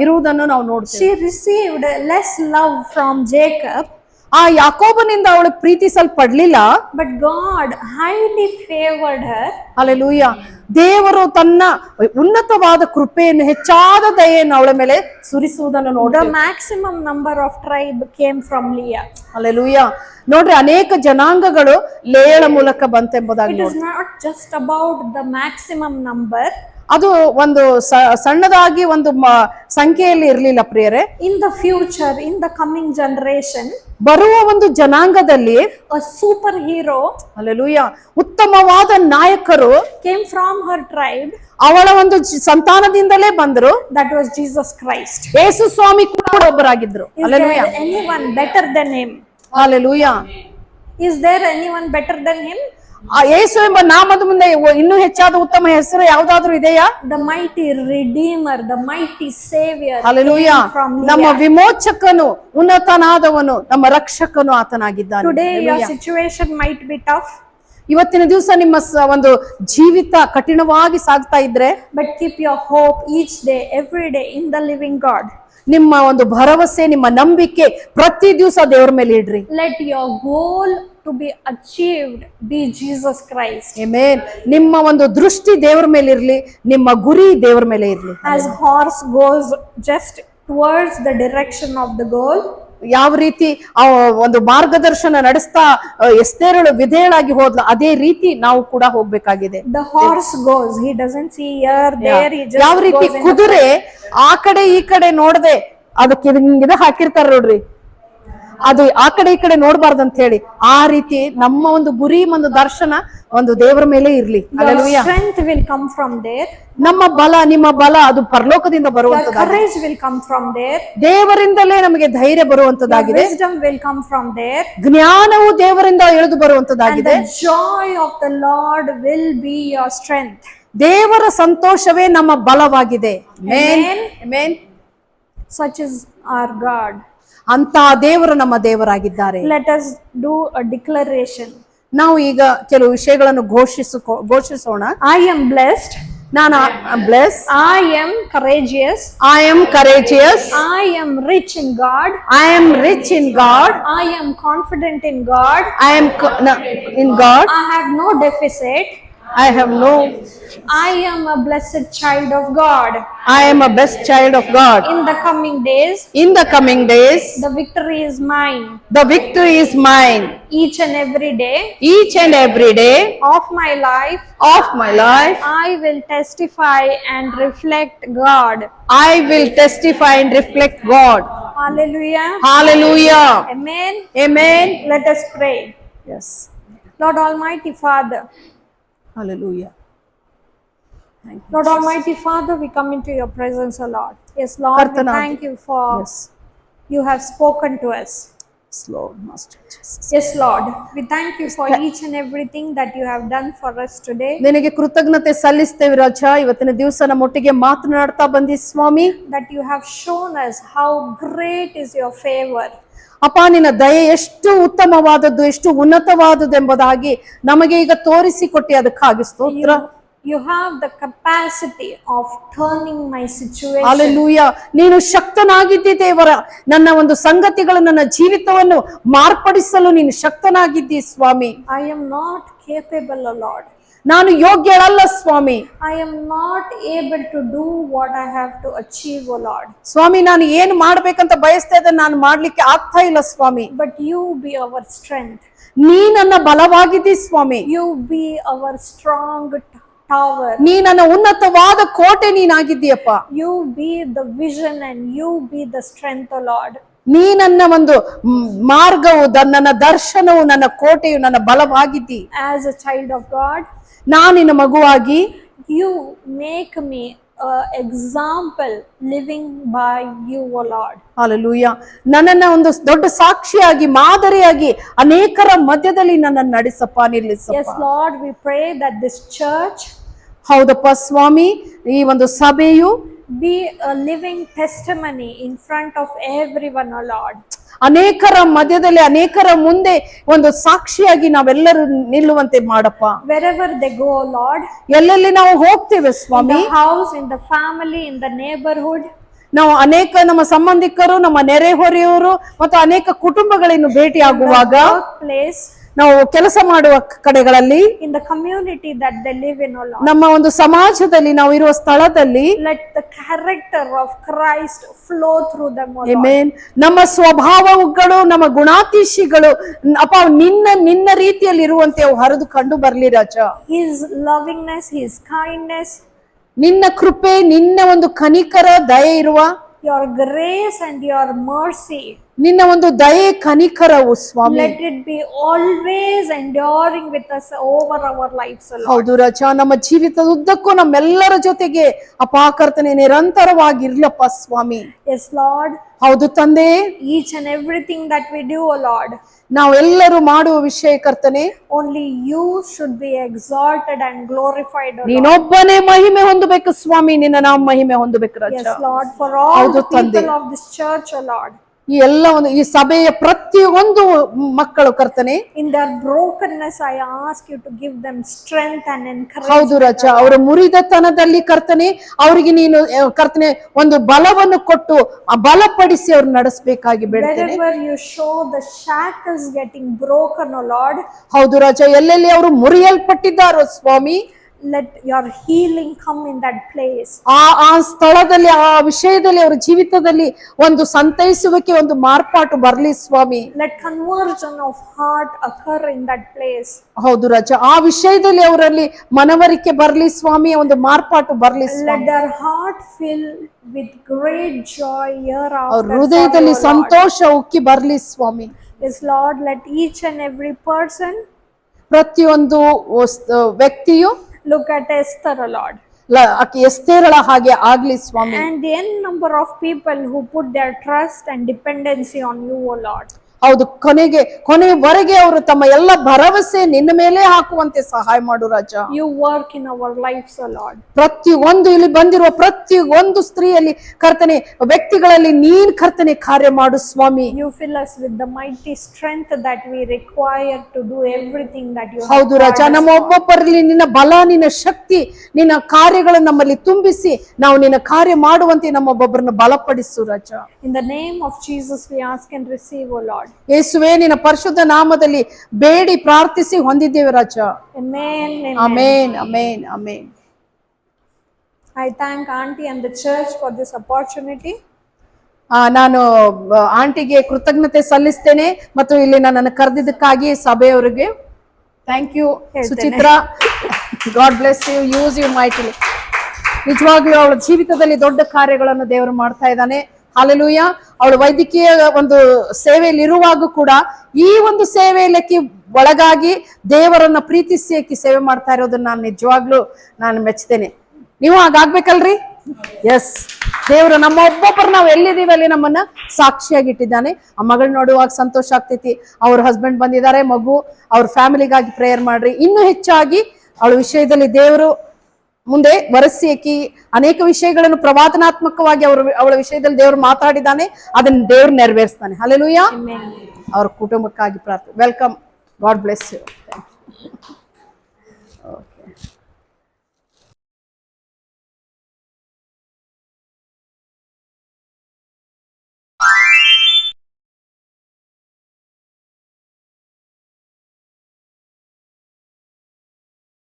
ಇರುವುದನ್ನು ನಾವು ನೋಡ್ತೀವಿ. She received less love from Jacob. ಆ ಯಾಕೋಬನಿಂದ ಅವಳು ಪ್ರೀತಿಸಲ್ಪಡ್ಲಿಲ್ಲ. But God highly favored her. Hallelujah. ದೇವರು ತನ್ನ ಉನ್ನತವಾದ ಕೃಪೆಯನ್ನು, ಹೆಚ್ಚಾದ ದಯೆಯನ್ನು ಅವಳ ಮೇಲೆ ಸುರಿಸುವುದನ್ನು The ನೋಡ್ತೀವಿ. maximum number of tribe came from Leah. Hallelujah. ನೋಡ್ರಿ, ಅನೇಕ ಜನಾಂಗಗಳು ಲೇಯಳ ಮೂಲಕ ಬಂತೆಂಬುದಾಗಿ It is ನೋಡಿ. not just about the maximum number. ಅದು ಒಂದು ಸಣ್ಣದಾಗಿ ಒಂದು ಸಂಖ್ಯೆಯಲ್ಲಿ ಇರ್ಲಿಲ್ಲ ಪ್ರಿಯರೇ. In the future, in the coming generation, ಬರುವ ಒಂದು ಜನಾಂಗದಲ್ಲಿ a superhero ಹಲ್ಲೆಲೂಯಾ, ಉತ್ತಮವಾದ ನಾಯಕರು came from her tribe. ಅವಳ ಒಂದು ಸಂತಾನದಿಂದಲೇ ಬಂದರು. That was Jesus Christ. ಯೇಸು ಸ್ವಾಮಿ ಕೂಡ ಒಬ್ಬರಾಗಿದ್ರು. Is hallelujah, there anyone better than him? Hallelujah. Is there anyone better than him? ಆ ಯೇಸು ಎಂಬ ನಾಮದ ಮುಂದೆ ಇನ್ನೂ ಹೆಚ್ಚಾದ ಉತ್ತಮ ಹೆಸರು ಯಾವ್ದಾದ್ರು ಇದೆಯಾ? The mighty redeemer, the mighty savior hallelujah. came from ನಮ್ಮ Leah. ವಿಮೋಚಕನು, ಉನ್ನತನಾದವನು, ನಮ್ಮ ರಕ್ಷಕನು ಆತನಾಗಿದ್ದಾನೆ. Today your hallelujah. situation might be tough, ಇವತ್ತಿನ ದಿವಸ ನಿಮ್ಮ ಒಂದು ಜೀವಿತ ಕಠಿಣವಾಗಿ ಸಾಗ್ತಾ ಇದ್ರೆ, but keep your hope each day, every day in the living God. ನಿಮ್ಮ ಒಂದು ಭರವಸೆ, ನಿಮ್ಮ ನಂಬಿಕೆ ಪ್ರತಿ ದಿವಸ ದೇವರ ಮೇಲೆ ಇಡ್ರಿ. Let your goal to be achieved be Jesus Christ. Amen. ನಿಮ್ಮ ಒಂದು ದೃಷ್ಟಿ ದೇವರ ಮೇಲೆ ಇರ್ಲಿ, ನಿಮ್ಮ ಗುರಿ ದೇವರ ಮೇಲೆ ಇರ್ಲಿ. As horse goes just towards the direction of the goal, ಯಾವ ರೀತಿ ಒಂದು ಮಾರ್ಗದರ್ಶನ ನಡೆಸ್ತಾ ಎಸ್ತೇರಳು ವಿಧೇಯಳಾಗಿ ಹೋದ್ಲ, ಅದೇ ರೀತಿ ನಾವು ಕೂಡ ಹೋಗ್ಬೇಕಾಗಿದೆ. the horse goes, he doesn't see here, there, he just ಯಾವ ರೀತಿ goes in a ಕುದುರೆ ಆ ಕಡೆ ಈ ಕಡೆ ನೋಡದೆ ಅದಕ್ಕೆ ಹಿಂಗಿದ ಹಾಕಿರ್ತಾರ ನೋಡ್ರಿ, ಅದು ಆ ಕಡೆ ಈ ಕಡೆ ನೋಡ್ಬಾರ್ದಂತ ಹೇಳಿ, ಆ ರೀತಿ ನಮ್ಮ ಒಂದು ಗುರಿ, ಒಂದು ದರ್ಶನ ಒಂದು ದೇವರ ಮೇಲೆ ಇರ್ಲಿ. Your hallelujah. strength will come from there. ನಮ್ಮ ಬಲ, ನಿಮ್ಮ ಬಲ ಅದು ಪರಲೋಕದಿಂದ Your ಬರುವಂತದ್ದಾಗಿದೆ. courage will come from there. ದೇವರಿಂದಲೇ ನಮಗೆ ಧೈರ್ಯ Your ಬರುವಂತದ್ದಾಗಿದೆ. wisdom will come from there. ಜ್ಞಾನವು ದೇವರಿಂದ ಇಳಿದು And ಬರುವಂತದ್ದಾಗಿದೆ. the joy of the Lord will be your strength. ದೇವರ ಸಂತೋಷವೇ ನಮ್ಮ ಬಲವಾಗಿದೆ. Amen. Amen. Such is our God. ಅಂತ ದೇವರು ನಮ್ಮ ದೇವರಾಗಿದ್ದಾರೆ. Let us do a declaration. ನಾವು ಈಗ ಕೆಲವು ವಿಷಯಗಳನ್ನು ಘೋಷಿಸೋಣ. I am blessed. ನಾನು bless. I am courageous. I am courageous. I am rich in God. I am rich in God. I am confident in God. I am in God. I have no deficit. I have no. I am a blessed child of God. I am a best child of God. In the coming days, In the coming days, the victory is mine. the victory is mine. Each and every day Each and every day of my life, of my life, I will testify and reflect God. I will testify and reflect God. Hallelujah. Hallelujah. Amen. Amen. Let us pray. Yes. Lord Almighty Father, Hallelujah. Lord Almighty Father, we come into your presence, O Lord. Yes, Lord, we Kartana. thank you for Yes. you have spoken to us. Slow, Master Jesus. Yes, Lord, we thank you for each and everything that you have done for us today. ನಿನಗೆ ಕೃತಜ್ಞತೆ ಸಲ್ಲಿಸ್ತೇವೆ ರಾಜ. ಇವತ್ತಿನ ದಿವಸ ನಮ್ಮೊಟ್ಟಿಗೆ ಮಾತನಾಡ್ತಾ ಬಂದಿ ಸ್ವಾಮಿ. That you have shown us how great is your favor. ಅಪ್ಪ, ನಿನ್ನ ದಯೆ ಎಷ್ಟು ಉತ್ತಮವಾದದ್ದು, ಎಷ್ಟು ಉನ್ನತವಾದದ್ದು ಎಂಬುದಾಗಿ ನಮಗೆ ಈಗ ತೋರಿಸಿಕೊಟ್ಟಿ, ಅದಕ್ಕಾಗಿ ಸ್ತೋತ್ರ. You have the capacity of turning my situation. Hallelujah. ನೀನು ಶಕ್ತನಾಗಿದ್ದಿ ದೇವರ. ನನ್ನ ಒಂದು ಸಂಗತಿಗಳು, ನನ್ನ ಜೀವಿತವನ್ನು ಮಾರ್ಪಡಿಸಲು ನೀನು ಶಕ್ತನಾಗಿದ್ದಿ ಸ್ವಾಮಿ. I am not capable, O Lord. ನಾನು ಯೋಗ್ಯಳಲ್ಲ ಸ್ವಾಮಿ. I am not able to do what I have to achieve, O Lord. ಸ್ವಾಮಿ, ನಾನು ಏನು ಮಾಡ್ಬೇಕಂತ ಬಯಸ್ತಾ ಇದ್ದೆ, ನಾನು ಮಾಡ್ಲಿಕ್ಕೆ ಆಗ್ತಾ ಇಲ್ಲ ಸ್ವಾಮಿ. But you be our strength. ನೀ ನನ್ನ ಬಲವಾಗಿದ್ದಿ ಸ್ವಾಮಿ. You be our strong tower. ನೀ ನನ್ನ ಉನ್ನತವಾದ ಕೋಟೆ ನೀನಾಗಿದ್ದೀಯಪ್ಪ. You be the vision and you be the strength, O Lord. ನೀ ನನ್ನ ಒಂದು ಮಾರ್ಗವು, ನನ್ನ ದರ್ಶನವು, ನನ್ನ ಕೋಟೆಯು, ನನ್ನ ಬಲವಾಗಿದ್ದಿ. As a child of God, ನಾನಿನ ಮಗುವಾಗಿ you make me an example living by you, O Lord. Hallelujah. ನನ್ನನ್ನ ಒಂದು ದೊಡ್ಡ ಸಾಕ್ಷಿಯಾಗಿ, ಮಾದರಿಯಾಗಿ ಅನೇಕರ ಮಧ್ಯದಲ್ಲಿ ನನ್ನನ್ನು ನಡೆಸಪ್ಪ, ನಿಲ್ಲಿಸಪ್ಪ. Yes, Lord, we pray that this church ಹೌದಪ್ಪ ಸ್ವಾಮಿ, ಈ ಒಂದು ಸಭೆಯು be a living testimony in front of everyone, O Lord. ಅನೇಕರ ಮಧ್ಯದಲ್ಲಿ, ಅನೇಕರ ಮುಂದೆ ಒಂದು ಸಾಕ್ಷಿಯಾಗಿ ನಾವೆಲ್ಲರೂ ನಿಲ್ಲುವಂತೆ ಮಾಡಪ್ಪ. Wherever they go, Lord, ಎಲ್ಲೆಲ್ಲಿ ನಾವು ಹೋಗ್ತೇವೆ in Swami, the house, in the family, in the neighborhood, ನಾವು ಅನೇಕ ನಮ್ಮ ಸಂಬಂಧಿಕರು, ನಮ್ಮ ನೆರೆಹೊರೆಯವರು ಮತ್ತು ಅನೇಕ ಕುಟುಂಬಗಳನ್ನು ಭೇಟಿಯಾಗುವಾಗ, workplace, ನಾವು ಕೆಲಸ ಮಾಡುವ ಕಡೆಗಳಲ್ಲಿ, in the community that they live in, O Lord. ನಮ್ಮ ಒಂದು ಸಮಾಜದಲ್ಲಿ, ನಾವು ಇರುವ ಸ್ಥಳದಲ್ಲಿ, Let the character of Christ flow through them, O Lord. Amen. ನಮ್ಮ ಸ್ವಭಾವಗಳು, ನಮ್ಮ ಗುಣಾತಿಶಿಗಳು ಅಪ್ಪ ನಿನ್ನ ರೀತಿಯಲ್ಲಿ ಇರುವಂತೆ ಅವು ಹರಿದು ಕಂಡು ಬರ್ಲಿ ರಾಜ. His lovingness, His kindness, ನಿನ್ನ ಕೃಪೆ, ನಿನ್ನ ಒಂದು ಕನಿಕರ, ದಯೆ ಇರುವ your grace and your mercy, ನಿನ್ನ ಒಂದು ದಯೆ ಕನಿಕರವು ಸ್ವಾಮಿ, let it be always enduring with us over our lives, O Lord. ಹೌದು ರಾಜ. ನಮ್ಮ ಜೀವಿತದ ಉದ್ದಕ್ಕೂ ನಮ್ಮೆಲ್ಲರ ಜೊತೆಗೆ ಅಪಾಕರ್ತನೆ ನಿರಂತರವಾಗಿರ್ಲಪ್ಪ ಸ್ವಾಮಿ. Yes, Lord. ಹೌದು ತಂದೆ. Each and everything that we do, O Lord, ನಾವೆಲ್ಲರೂ ಮಾಡುವ ವಿಷಯ ಕರ್ತನೆ, only you should be exalted and glorified, O Lord. ನೀನೊಬ್ಬನೇ ಮಹಿಮೆ ಹೊಂದಬೇಕು ಸ್ವಾಮಿ, ನಿನ್ನ ನಾವು ಮಹಿಮೆ ಹೊಂದಬೇಕು ರಾಜ. Yes, Lord, for all ಹೌದು the ತಂದೆ. people of this church, O Lord, ಈ ಎಲ್ಲ ಒಂದು ಈ ಸಭೆಯ ಪ್ರತಿಯೊಂದು ಮಕ್ಕಳು ಕರ್ತನೆ, in their brokenness, I ask you to give them strength and encouragement. ಹೌದು ರಾಜ. ಅವರ ಮುರಿದತನದಲ್ಲಿ ಕರ್ತನೆ, ಅವರಿಗೆ ನೀನು ಕರ್ತನೆ ಒಂದು ಬಲವನ್ನು ಕೊಟ್ಟು ಬಲಪಡಿಸಿ ಅವ್ರು ನಡೆಸಬೇಕಾಗಿ ಬೇಡ್ತೇನೆ. Wherever you show the shackles getting broken, O Lord, ಹೌದು ರಾಜ. ಎಲ್ಲೆಲ್ಲಿ ಅವರು ಮುರಿಯಲ್ಪಟ್ಟಿದ್ದಾರೋ ಸ್ವಾಮಿ, let your healing come in that place. ಆ ಸ್ಥಳದಲ್ಲಿ, ಆ ವಿಷಯದಲ್ಲಿ, ಅವರ ಜೀವಿತದಲ್ಲಿ ಒಂದು ಸಂತೈಸುವಿಕೆ, ಒಂದು ಮಾರ್ಪಾಟು ಬರ್ಲಿ ಸ್ವಾಮಿ. Let conversion of heart occur in that place. ಹೌದು ರಾಜ. ಆ ವಿಷಯದಲ್ಲಿ ಅವರಲ್ಲಿ ಮನವರಿಕೆ ಬರ್ಲಿ ಸ್ವಾಮಿ, ಒಂದು ಮಾರ್ಪಾಟು ಬರ್ಲಿ Let Swami. their heart fill with great joy year ಅವ್ರ after ಹೃದಯದಲ್ಲಿ year, O Lord. ಸಂತೋಷ ಉಕ್ಕಿ ಬರ್ಲಿ ಸ್ವಾಮಿ. Yes, Lord, let each and every person ಪ್ರತಿಯೊಂದು ವ್ಯಕ್ತಿಯು look at Esther, O Lord, ಆಕೆ ಎಸ್ತೇರಳ ಹಾಗೆ ಆಗ್ಲಿ ಸ್ವಾಮಿ. and the n number of people who put their trust and dependency on you, O Lord. ಹೌದು, ಕೊನೆಯವರೆಗೆ ಅವರು ತಮ್ಮ ಎಲ್ಲ ಭರವಸೆ ನಿನ್ನ ಮೇಲೆ ಹಾಕುವಂತೆ ಸಹಾಯ ಮಾಡು ರಾಜ. You work in our lives, O Lord. ಪ್ರತಿಯೊಂದು ಇಲ್ಲಿ ಬಂದಿರುವ ಪ್ರತಿಯೊಂದು ಸ್ತ್ರೀಯಲ್ಲಿ ಕರ್ತನೆ, ವ್ಯಕ್ತಿಗಳಲ್ಲಿ ನೀನ್ ಕರ್ತನೆ ಕಾರ್ಯ ಮಾಡು ಸ್ವಾಮಿ. You fill us with the mighty strength that we require to do everything that you have ಹೌದು ರಾಜ. called us ನಮ್ಮ for. ಒಬ್ಬೊಬ್ಬರಲ್ಲಿ ನಿನ್ನ ಬಲ, ನಿನ್ನ ಶಕ್ತಿ, ನಿನ್ನ ಕಾರ್ಯಗಳನ್ನು ನಮ್ಮಲ್ಲಿ ತುಂಬಿಸಿ ನಾವು ನಿನ್ನ ಕಾರ್ಯ ಮಾಡುವಂತೆ ನಮ್ಮೊಬ್ಬೊಬ್ಬರನ್ನ ಬಲಪಡಿಸು ರಾಜ. In the name of Jesus we ask and receive, O Lord. ಯೇಸುವೇ, ನಿನ್ನ ಪರಿಶುದ್ಧ ನಾಮದಲ್ಲಿ ಬೇಡಿ ಪ್ರಾರ್ಥಿಸಿ ಹೊಂದಿದ್ದೇವೆ ರಾಜ. Amen. Amen. Amen, amen, amen. I thank Auntie and the church for this opportunity. ನಾನು ಆಂಟಿಗೆ ಕೃತಜ್ಞತೆ ಸಲ್ಲಿಸ್ತೇನೆ ಮತ್ತು ಇಲ್ಲಿ ನನ್ನನ್ನು ಕರೆದಿದ್ದಕ್ಕಾಗಿ ಸಭೆಯವರಿಗೆ thank you. Suchitra, God bless you, uses you mightily. ನಿಜವಾಗ್ಲೂ ಅವಳ ಜೀವಿತದಲ್ಲಿ ದೊಡ್ಡ ಕಾರ್ಯಗಳನ್ನು ದೇವರು ಮಾಡ್ತಾ ಇದ್ದಾನೆ. ಹಲ್ಲೆಲೂಯಾ. ಅವಳು ವೈದ್ಯಕೀಯ ಒಂದು ಸೇವೆಯಲ್ಲಿ ಇರುವಾಗ ಕೂಡ ಈ ಒಂದು ಸೇವೆಯಲ್ಲಿ ಒಳಗಾಗಿ ದೇವರನ್ನ ಪ್ರೀತಿಸಿ ಸೇವೆ ಮಾಡ್ತಾ ಇರೋದನ್ನ ನಾನು ನಿಜವಾಗ್ಲೂ ನಾನು ಮೆಚ್ಚುತ್ತೇನೆ. ನೀವು ಹಾಗಾಗ್ಬೇಕಲ್ರಿ? ಎಸ್. ದೇವರು ನಮ್ಮ ಒಬ್ಬೊಬ್ಬರು ನಾವು ಎಲ್ಲಿದ್ದೀವಿ ಅಲ್ಲಿ ನಮ್ಮನ್ನ ಸಾಕ್ಷಿಯಾಗಿಟ್ಟಿದ್ದಾನೆ. ಆ ಮಗಳು ನೋಡುವಾಗ ಸಂತೋಷ ಆಗ್ತೈತಿ. ಅವ್ರ ಹಸ್ಬೆಂಡ್ ಬಂದಿದ್ದಾರೆ, ಮಗು, ಅವ್ರ ಫ್ಯಾಮಿಲಿಗಾಗಿ ಪ್ರೇಯರ್ ಮಾಡ್ರಿ. ಇನ್ನೂ ಹೆಚ್ಚಾಗಿ ಅವಳ ವಿಷಯದಲ್ಲಿ ದೇವರು ಮುಂದೆ ವರಸಿಯಕಿ ಅನೇಕ ವಿಷಯಗಳನ್ನು ಪ್ರವಾದನಾತ್ಮಕವಾಗಿ ಅವಳ ವಿಷಯದಲ್ಲಿ ದೇವರು ಮಾತಾಡಿದ್ದಾನೆ. ಅದನ್ನ ದೇವ್ರು ನೆರವೇರಿಸ್ತಾನೆ. ಹಲ್ಲೆಲೂಯಾ. ಅವ್ರ ಕುಟುಂಬಕ್ಕಾಗಿ ಪ್ರಾರ್ಥನೆ. ವೆಲ್ಕಮ್. God bless you.